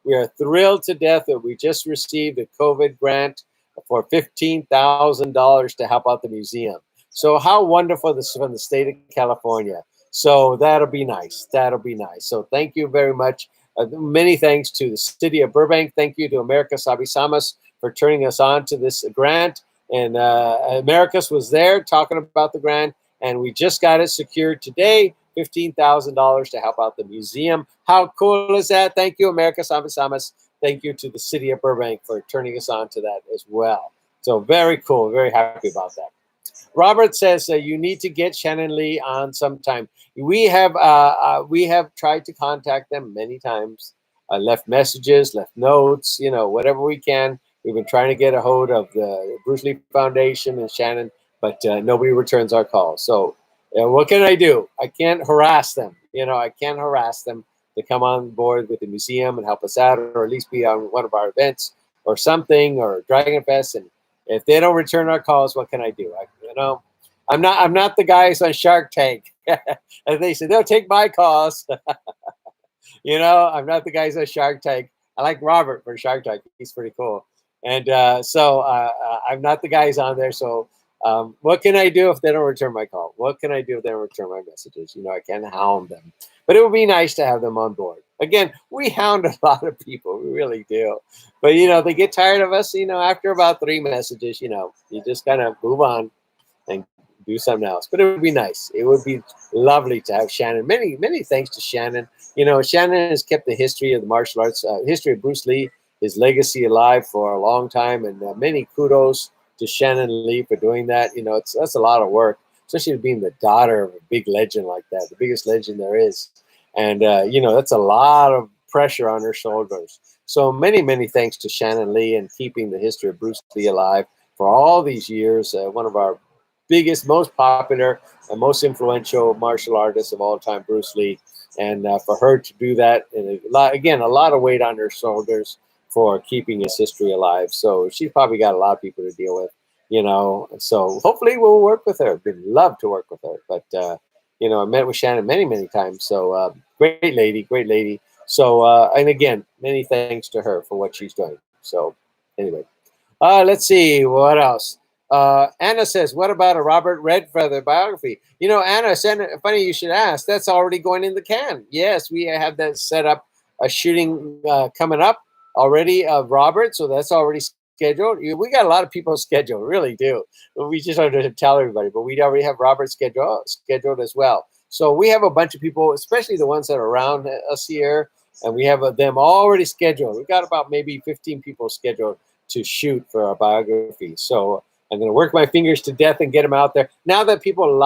S1: we are thrilled to death that we just received a COVID grant for $15,000 to help out the museum. So how wonderful this is from the state of California. So that'll be nice. That'll be nice. So thank you very much. Many thanks to the city of Burbank. Thank you to Americas Abisamas for turning us on to this grant. And Americas was there talking about the grant, and we just got it secured today, $15,000 to help out the museum. How cool is that? Thank you, Americas Abisamas. Thank you to the city of Burbank for turning us on to that as well. So very cool. Very happy about that. Robert says you need to get Shannon Lee on sometime. We have tried to contact them many times. Left messages, left notes, whatever we can. We've been trying to get a hold of the Bruce Lee Foundation and Shannon, but nobody returns our calls. So what can I do? I can't harass them. I can't harass them to come on board with the museum and help us out, or at least be on one of our events or something, or Dragon Fest. And if they don't return our calls, what can I do? I'm not the guys on Shark Tank. As they say, they'll take my calls. I'm not the guys on Shark Tank. I like Robert for Shark Tank. He's pretty cool. And so I'm not the guys on there. So what can I do if they don't return my call? What can I do if they don't return my messages? I can't hound them. But it would be nice to have them on board. Again, we hound a lot of people. We really do. But, they get tired of us, after about 3 messages, you just kind of move on and do something else. But it would be nice. It would be lovely to have Shannon. Many, many thanks to Shannon. Shannon has kept the history of the martial arts, history of Bruce Lee, his legacy alive for a long time. And many kudos to Shannon Lee for doing that. That's a lot of work, especially being the daughter of a big legend like that, the biggest legend there is. And, that's a lot of pressure on her shoulders. So many, many thanks to Shannon Lee and keeping the history of Bruce Lee alive for all these years. One of our biggest, most popular, and most influential martial artists of all time, Bruce Lee. And for her to do that, and a lot of weight on her shoulders for keeping his history alive. So she's probably got a lot of people to deal with, So hopefully we'll work with her. We'd love to work with her. But, I met with Shannon many, many times. So great lady. So, and again, many thanks to her for what she's doing. So anyway, let's see what else. Anna says, what about a Robert Redfeather biography? Anna, funny you should ask. That's already going in the can. Yes, we have that set up, a shooting coming up already of Robert. So that's already scheduled. We got a lot of people scheduled, really do. We just don't have to tell everybody, but we already have Robert scheduled as well. So we have a bunch of people, especially the ones that are around us here, and we have them already scheduled. We've got about maybe 15 people scheduled to shoot for our biography. So I'm going to work my fingers to death and get them out there. Now that people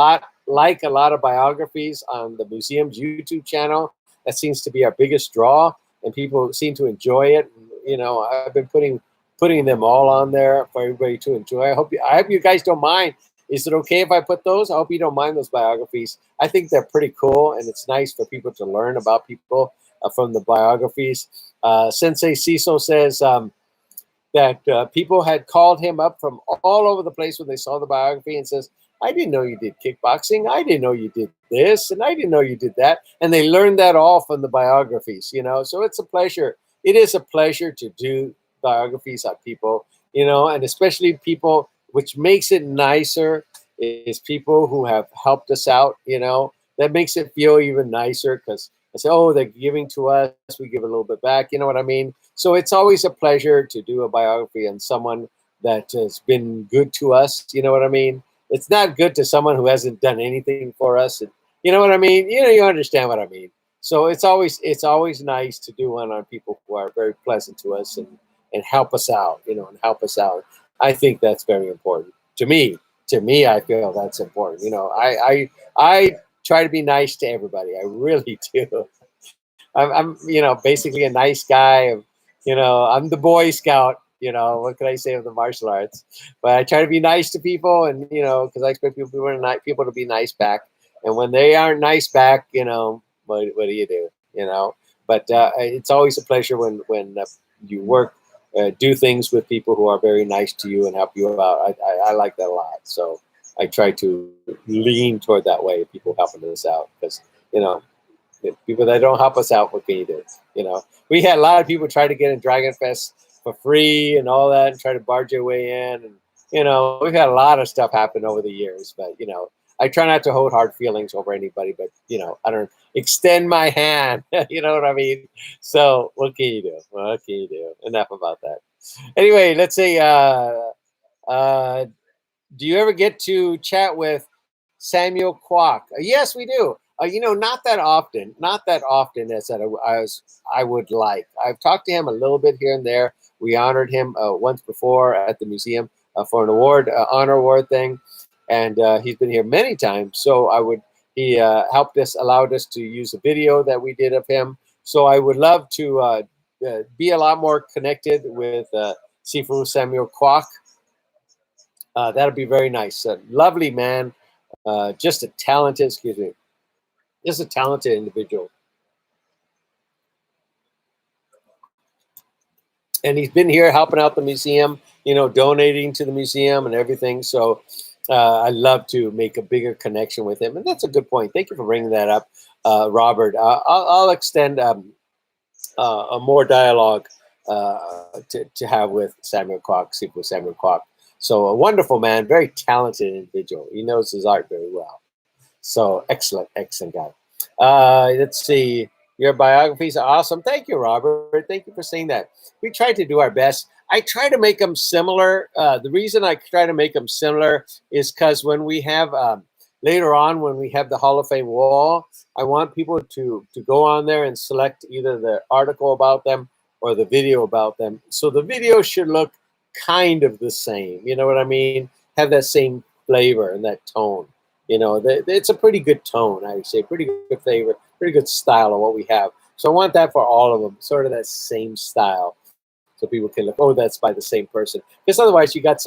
S1: like a lot of biographies on the museum's YouTube channel, That seems to be our biggest draw, and people seem to enjoy it. You know, I've been putting them all on there for everybody to enjoy. I hope you guys don't mind. Is it okay if I put those? I hope you don't mind those biographies. I think they're pretty cool, and it's nice for people to learn about people from the biographies. Sensei Cecil says that people had called him up from all over the place when they saw the biography and says, I didn't know you did kickboxing. I didn't know you did this, and I didn't know you did that. And they learned that all from the biographies, you know. So it's a pleasure. It is a pleasure to do biographies on people, you know, and especially people, which makes it nicer, is people who have helped us out, you know. That makes it feel even nicer because I say, oh, they're giving to us, we give a little bit back, you know what I mean? So it's always a pleasure to do a biography on someone that has been good to us, you know what I mean? It's not good to someone who hasn't done anything for us. You know what I mean? You know, you understand what I mean. So it's always nice to do one on people who are very pleasant to us and help us out, you know, and help us out. I think that's very important to me. To me, I feel that's important. You know, I try to be nice to everybody. I really do. I'm you know, basically a nice guy. You know, I'm the Boy Scout. You know, what can I say of the martial arts? But I try to be nice to people, and you know, because I expect people to be nice back. And when they aren't nice back, you know, what do you do? You know. But it's always a pleasure when you work, do things with people who are very nice to you and help you out. I like that a lot. So I try to lean toward that way. People helping us out because you know. People that don't help us out, what can you do? You know, we had a lot of people try to get in Dragon Fest for free and all that, and try to barge their way in, and you know, we've had a lot of stuff happen over the years. But you know, I try not to hold hard feelings over anybody. But you know, I don't extend my hand. You know what I mean? So what can you do? What can you do? Enough about that. Anyway, let's say, uh, do you ever get to chat with Samuel Kwok? Yes, we do. You know, not that often as I would like. I've talked to him a little bit here and there. We honored him once before at the museum for an award, honor award thing, and he's been here many times. So he helped us, allowed us to use a video that we did of him. So I would love to be a lot more connected with Sifu Samuel Kwok. That'll be very nice. Lovely man, just a talented, excuse me, just a talented individual. And he's been here helping out the museum, you know, donating to the museum and everything. So I love to make a bigger connection with him. And that's a good point. Thank you for bringing that up, Robert. I'll extend a more dialogue to have with Samuel Kwok, Sifu Samuel Kwok. So a wonderful man, very talented individual. He knows his art very well. So excellent, excellent guy. Let's see. Your biographies are awesome. Thank you, Robert. Thank you for saying that. We try to do our best. I try to make them similar. The reason I try to make them similar is because when we have later on, when we have the Hall of Fame wall, I want people to go on there and select either the article about them or the video about them. So the video should look kind of the same. You know what I mean? Have that same flavor and that tone. You know, it's a pretty good tone, I would say, pretty good flavor, pretty good style of what we have. So I want that for all of them, sort of that same style, so people can look, oh, that's by the same person. Because otherwise, we had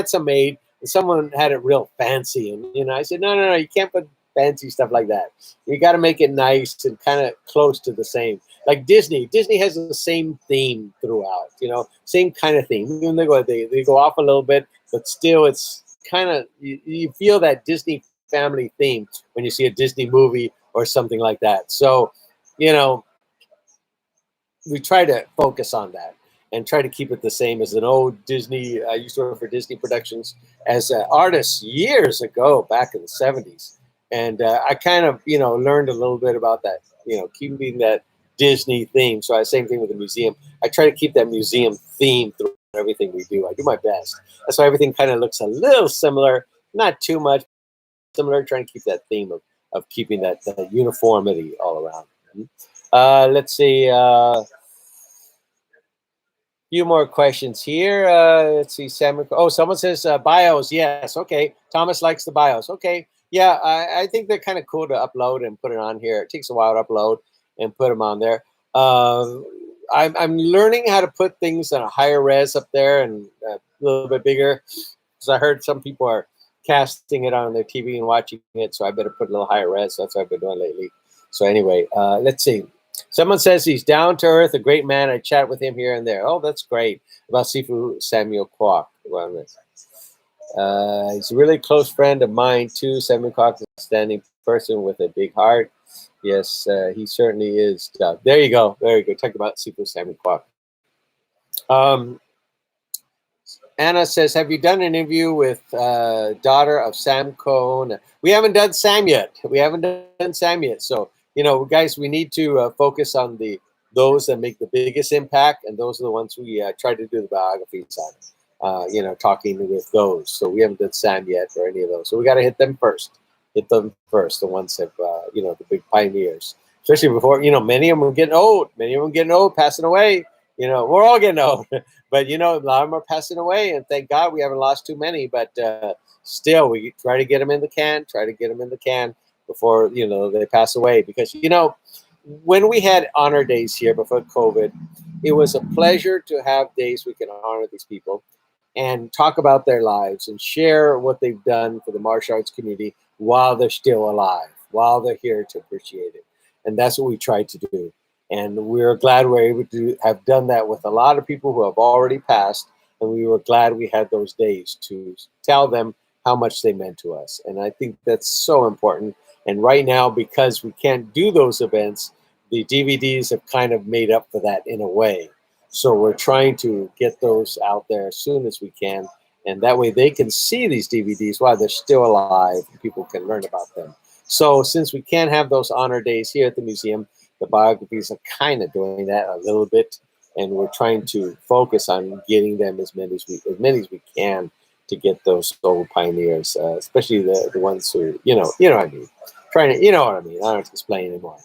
S1: some made, and someone had it real fancy, and you know, I said, no, you can't put fancy stuff like that. You got to make it nice and kind of close to the same. Like Disney has the same theme throughout, you know, same kind of theme. Even they go off a little bit, but still, it's kind of you feel that Disney family theme when you see a Disney movie or something like that. So, you know, we try to focus on that and try to keep it the same as an old Disney. I used to work for Disney Productions as an artist years ago, back in the 70s. And I kind of, you know, learned a little bit about that, you know, keeping that Disney theme. So same thing with the museum. I try to keep that museum theme through everything we do. I do my best. That's why everything kind of looks a little similar, not too much similar, trying to keep that theme of keeping that uniformity all around. Let's see. Few more questions here. Let's see. Someone says bios. Yes. Okay. Thomas likes the bios. Okay. Yeah. I think they're kind of cool to upload and put it on here. It takes a while to upload. and put them on there. Uh, I'm learning how to put things on a higher res up there and a little bit bigger, because I heard some people are casting it on their TV and watching it, so I better put a little higher res. That's what I've been doing lately. So anyway, let's see. Someone says he's down to earth, a great man. I chat with him here and there. Oh, that's great. About Sifu Samuel Kwok. Well, he's a really close friend of mine too. Samuel Kwok is a standing person with a big heart. Yes, he certainly is. There you go. Very good. Talk about Sifu Samuel Kwok. Um, Anna says, have you done an interview with daughter of Sam Cohn? We haven't done Sam yet. We haven't done Sam yet. So, guys, we need to focus on those that make the biggest impact, and those are the ones we try to do the biographies on, talking with those. So we haven't done Sam yet or any of those. So we got to hit them first. Hit them first, the ones that, the big pioneers. Especially before, many of them are getting old. Many of them getting old, passing away. We're all getting old. But, a lot of them are passing away, and thank God we haven't lost too many. But still, we try to get them in the can, before, they pass away. Because, when we had honor days here before COVID, it was a pleasure to have days we can honor these people and talk about their lives and share what they've done for the martial arts community while they're still alive, while they're here to appreciate it. And that's what we tried to do. And we're glad we're able to have done that with a lot of people who have already passed. And we were glad we had those days to tell them how much they meant to us. And I think that's so important. And right now, because we can't do those events, the DVDs have kind of made up for that in a way. So we're trying to get those out there as soon as we can. And that way they can see these DVDs while they're still alive and people can learn about them. So since we can't have those honor days here at the museum, the biographies are kind of doing that a little bit, and we're trying to focus on getting them as many as we can to get those old pioneers, especially the ones who what I mean. Trying to what I mean. I don't have to explain anymore,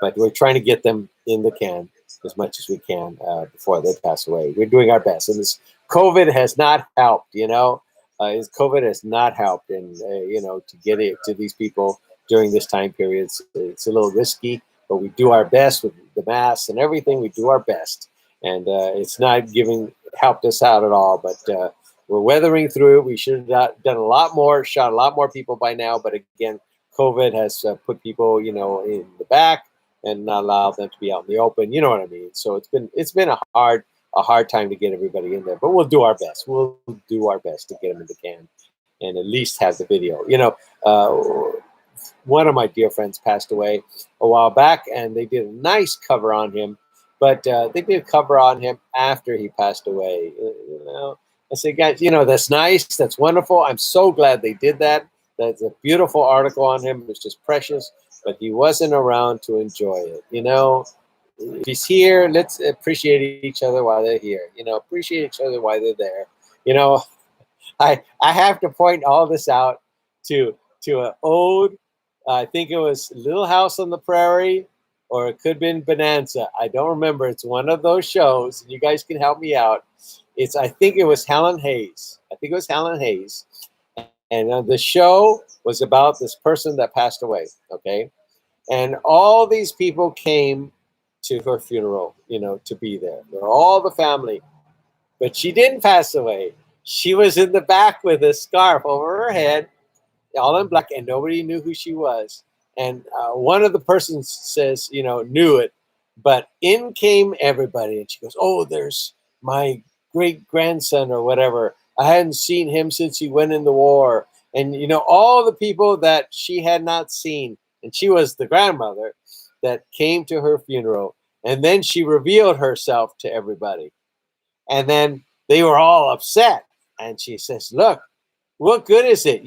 S1: but we're trying to get them in the can as much as we can before they pass away. We're doing our best, and this COVID has not helped. COVID has not helped, and to get it to these people during this time period, it's a little risky. But we do our best with the masks and everything. We do our best, and it's not helped us out at all. But we're weathering through it. We should have done a lot more, shot a lot more people by now. But again, COVID has put people, in the back and not allowed them to be out in the open. You know what I mean? So it's been a hard time to get everybody in there. But we'll do our best. We'll do our best to get them in the can, and at least have the video. One of my dear friends passed away a while back, and they did a nice cover on him, but they did a cover on him after he passed away. I said, guys, that's nice, that's wonderful. I'm so glad they did that. That's a beautiful article on him. It's just precious, but he wasn't around to enjoy it. If he's here, let's appreciate each other while they're here. Appreciate each other while they're there. I have to point all this out to an old, I think it was Little House on the Prairie, or it could have been Bonanza. I don't remember. It's one of those shows. You guys can help me out. I think it was Helen Hayes. And the show was about this person that passed away. Okay. And all these people came to her funeral, to be there. They're all the family. But she didn't pass away. She was in the back with a scarf over her head, all in black, and nobody knew who she was. And one of the persons says, knew it, but in came everybody. And she goes, oh, there's my great grandson or whatever. I hadn't seen him since he went in the war. And, all the people that she had not seen. And she was the grandmother that came to her funeral. And then she revealed herself to everybody. And then they were all upset. And she says, look, what good is it?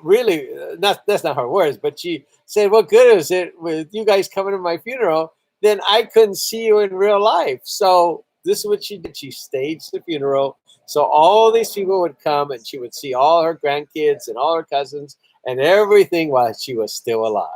S1: Really, that's not her words, but she said, what good is it with you guys coming to my funeral? Then I couldn't see you in real life. So this is what she did. She staged the funeral. So all these people would come, and she would see all her grandkids and all her cousins and everything while she was still alive.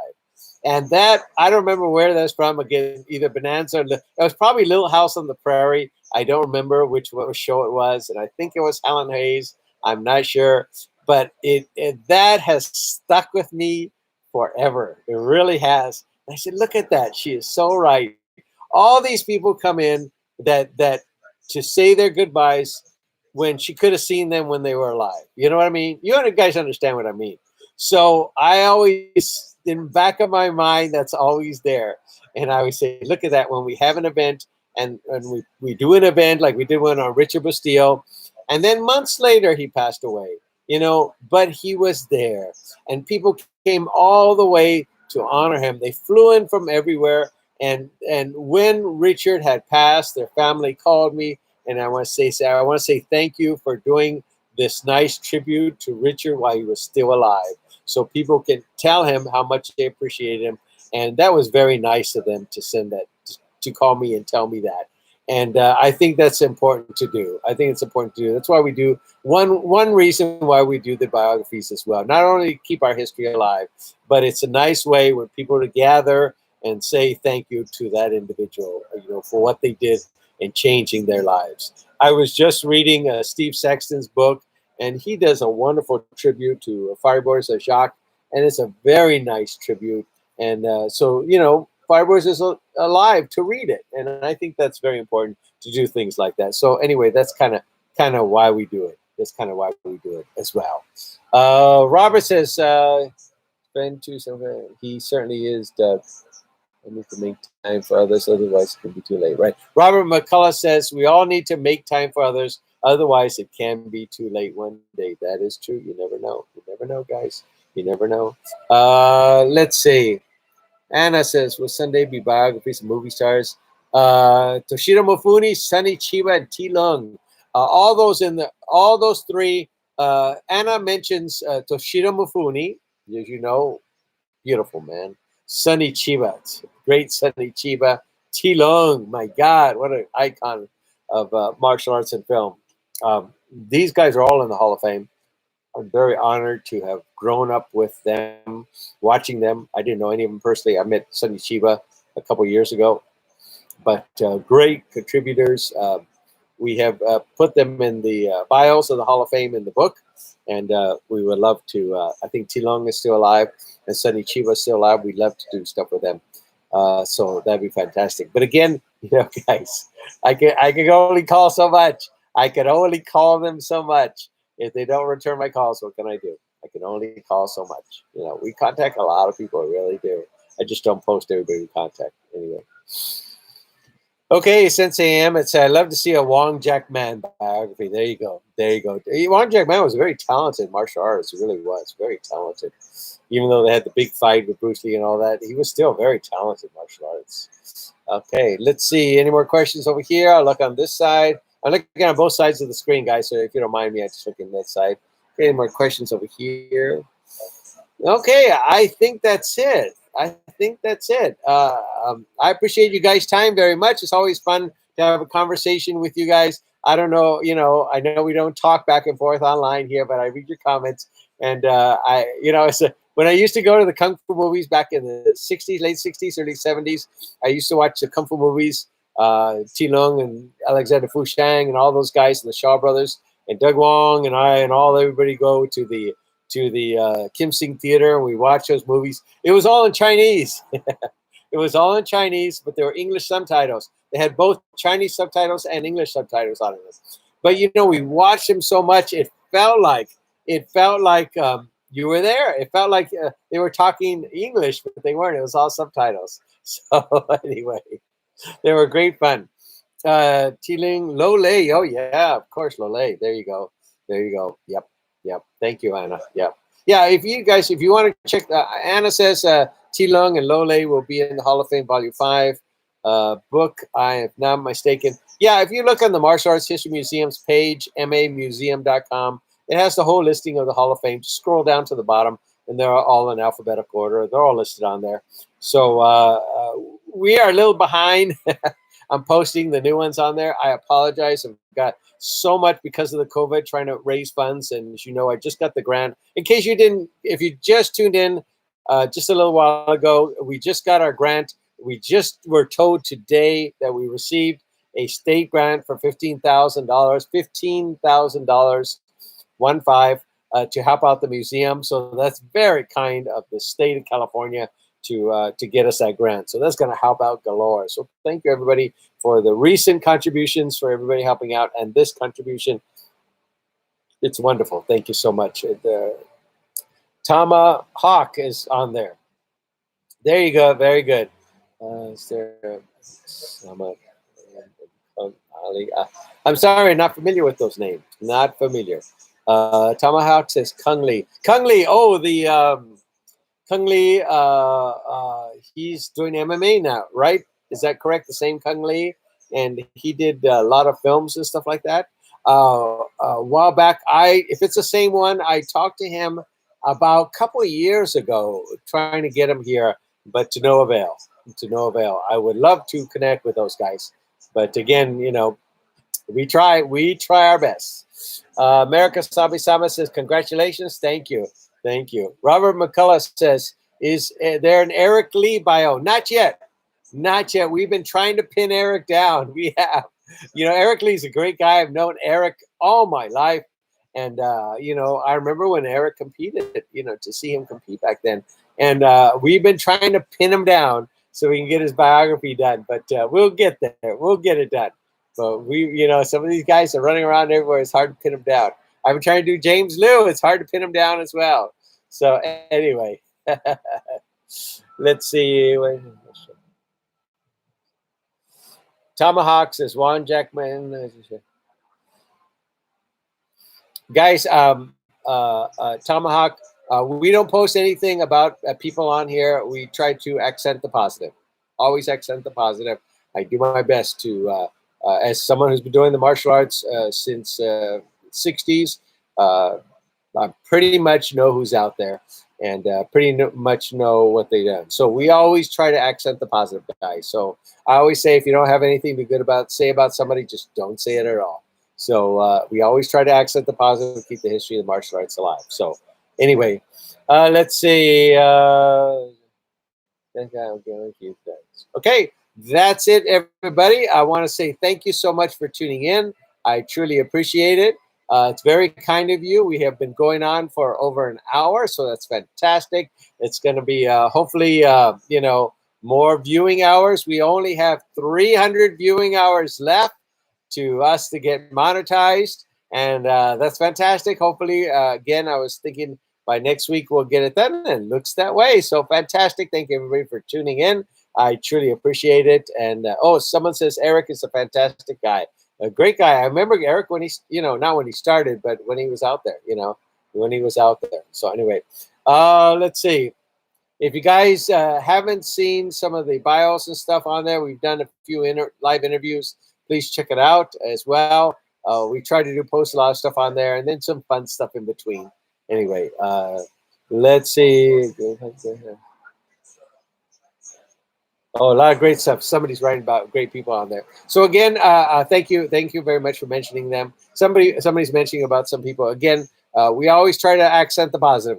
S1: And that, I don't remember where that's from. Again, either Bonanza or it was probably Little House on the Prairie. I don't remember what show it was. And I think it was Helen Hayes. I'm not sure. But that has stuck with me forever. It really has. And I said, look at that. She is so right. All these people come in that to say their goodbyes when she could have seen them when they were alive. You know what I mean? You guys understand what I mean. So I always, in the back of my mind, that's always there. And I always say, look at that. When we have an event and we do an event like we did one on Richard Bustillo, and then months later he passed away, but he was there. And people came all the way to honor him. They flew in from everywhere. And when Richard had passed, their family called me, and I want to say thank you for doing this nice tribute to Richard while he was still alive, so people can tell him how much they appreciate him. And that was very nice of them to send that, to call me and tell me that. And I think that's important to do. I think it's important to do. That's why we do one reason why we do the biographies as well. Not only keep our history alive, but it's a nice way for people to gather and say thank you to that individual, for what they did in changing their lives. I was just reading Steve Sexton's book, and he does a wonderful tribute to Fireboys of Jacques, and it's a very nice tribute. And so, Fireboys is alive to read it, and I think that's very important to do things like that. So anyway, that's kind of why we do it. That's kind of why we do it as well. Robert says, "Friend to somewhere, he certainly is, Doug. I need to make time for others, otherwise it can be too late." Right. Robert McCullough says, we all need to make time for others, otherwise it can be too late one day. That is true. You never know. You never know, guys. You never know. Let's see. Anna says, will Sunday be biographies of movie stars? Toshiro Mifune, Sonny Chiba, and T. Lung. All those three. Anna mentions Toshiro Mifune, as you know, beautiful man. Sonny Chiba, great Sonny Chiba. T. Lung, my God, what an icon of martial arts and film. These guys are all in the Hall of Fame. I'm very honored to have grown up with them, watching them. I didn't know any of them personally. I met Sonny Chiba a couple years ago, but great contributors. We have put them in the bios of the Hall of Fame in the book, and we would love to. I think T. Long is still alive, and Sonny Chiba is still alive. We'd love to do stuff with them, so that'd be fantastic. But again, guys, I can only call so much. I can only call them so much. If they don't return my calls, what can I do? I can only call so much. We contact a lot of people, we really do. I just don't post everybody we contact anyway. Okay, Sensei M, it's I'd love to see a Wong Jack Man biography. There you go. There you go. Wong Jack Man was very talented martial artist. He really was very talented. Even though they had the big fight with Bruce Lee and all that, he was still very talented martial arts. Okay, let's see. Any more questions over here? I'll look on this side. I'm looking on both sides of the screen, guys, so if you don't mind me, I just look in that side. Okay, any more questions over here? Okay, I think that's it. I appreciate you guys' time very much. It's always fun to have a conversation with you guys. I don't know, I know we don't talk back and forth online here, but I read your comments. And when I used to go to the Kung Fu movies back in the 60s, late 60s, early 70s, I used to watch the Kung Fu movies, T. Lung and Alexander Fushang and all those guys and the Shaw brothers and Doug Wong and I and everybody go to the Kim Sing Theater, and we watch those movies. It was all in Chinese. It was all in Chinese, but there were English subtitles. They had both Chinese subtitles and English subtitles on it. But we watched them so much, it felt like you were there. It felt like they were talking English, but they weren't. It was all subtitles. So anyway, they were great fun. Tiling Lole. Oh yeah, of course, Lole. There you go. Yep. Thank you, Anna. Yep. Yeah. If you want to check, Anna says T. Lung and Lole will be in the Hall of Fame Volume 5 book. I am not mistaken. Yeah. If you look on the Martial Arts History Museum's page, mamuseum.com, it has the whole listing of the Hall of Fame. Just scroll down to the bottom, and they're all in alphabetical order. They're all listed on there. So we are a little behind. I'm posting the new ones on there. I apologize. I've got so much because of the COVID trying to raise funds. And as you know, I just got the grant. In case if you just tuned in just a little while ago, we just got our grant. We just were told today that we received a state grant for $15,000, $15,000, 15, to help out the museum. So that's very kind of the state of California to get us that grant. So that's going to help out galore. So thank you everybody for the recent contributions, for everybody helping out, and this contribution. It's wonderful. Thank you so much. The Tama Hawk is on there. There you go. Very good. Is there Ali? I'm sorry, not familiar with those names. Not familiar. Tomahawk says Kung Lee. Kung Lee. Oh, the Kung Lee. He's doing MMA now, right? Is that correct? The same Kung Lee, and he did a lot of films and stuff like that. A while back, if it's the same one, I talked to him about a couple of years ago, trying to get him here, but to no avail. To no avail. I would love to connect with those guys, but again, we try our best. America Sabi Sama says, congratulations. Thank you. Robert McCullough says, is there an Eric Lee bio? Not yet. We've been trying to pin Eric down. We have. Eric Lee's a great guy. I've known Eric all my life. And, I remember when Eric competed, to see him compete back then. And we've been trying to pin him down so we can get his biography done. But we'll get there. We'll get it done. But some of these guys are running around everywhere. It's hard to pin them down. I've been trying to do James Liu. It's hard to pin him down as well. So anyway, let's see. Tomahawk says Juan Jackman. Guys, Tomahawk, we don't post anything about people on here. We try to accent the positive. Always accent the positive. I do my best to, as someone who's been doing the martial arts since 60s, I pretty much know who's out there and much know what they've done. So we always try to accent the positive, guys. So I always say, if you don't have anything to be good say about somebody, just don't say it at all. So we always try to accent the positive, keep the history of the martial arts alive. So anyway, let's see. Okay, that's it, everybody. I want to say thank you so much for tuning in. I truly appreciate it. It's very kind of you. We have been going on for over an hour, so that's fantastic. It's going to be hopefully, more viewing hours. We only have 300 viewing hours left to us to get monetized, and that's fantastic. Hopefully, again, I was thinking by next week we'll get it done, and it looks that way. So fantastic. Thank you, everybody, for tuning in. I truly appreciate it. And someone says Eric is a fantastic guy. A great guy. I remember Eric when not when he started, but when he was out there, when he was out there. So anyway, let's see. If you guys haven't seen some of the bios and stuff on there, we've done a few live interviews. Please check it out as well. We try to post a lot of stuff on there, and then some fun stuff in between. Anyway, let's see. Oh, a lot of great stuff. Somebody's writing about great people on there. So again, thank you very much for mentioning them. Somebody's mentioning about some people. Again, we always try to accent the positive,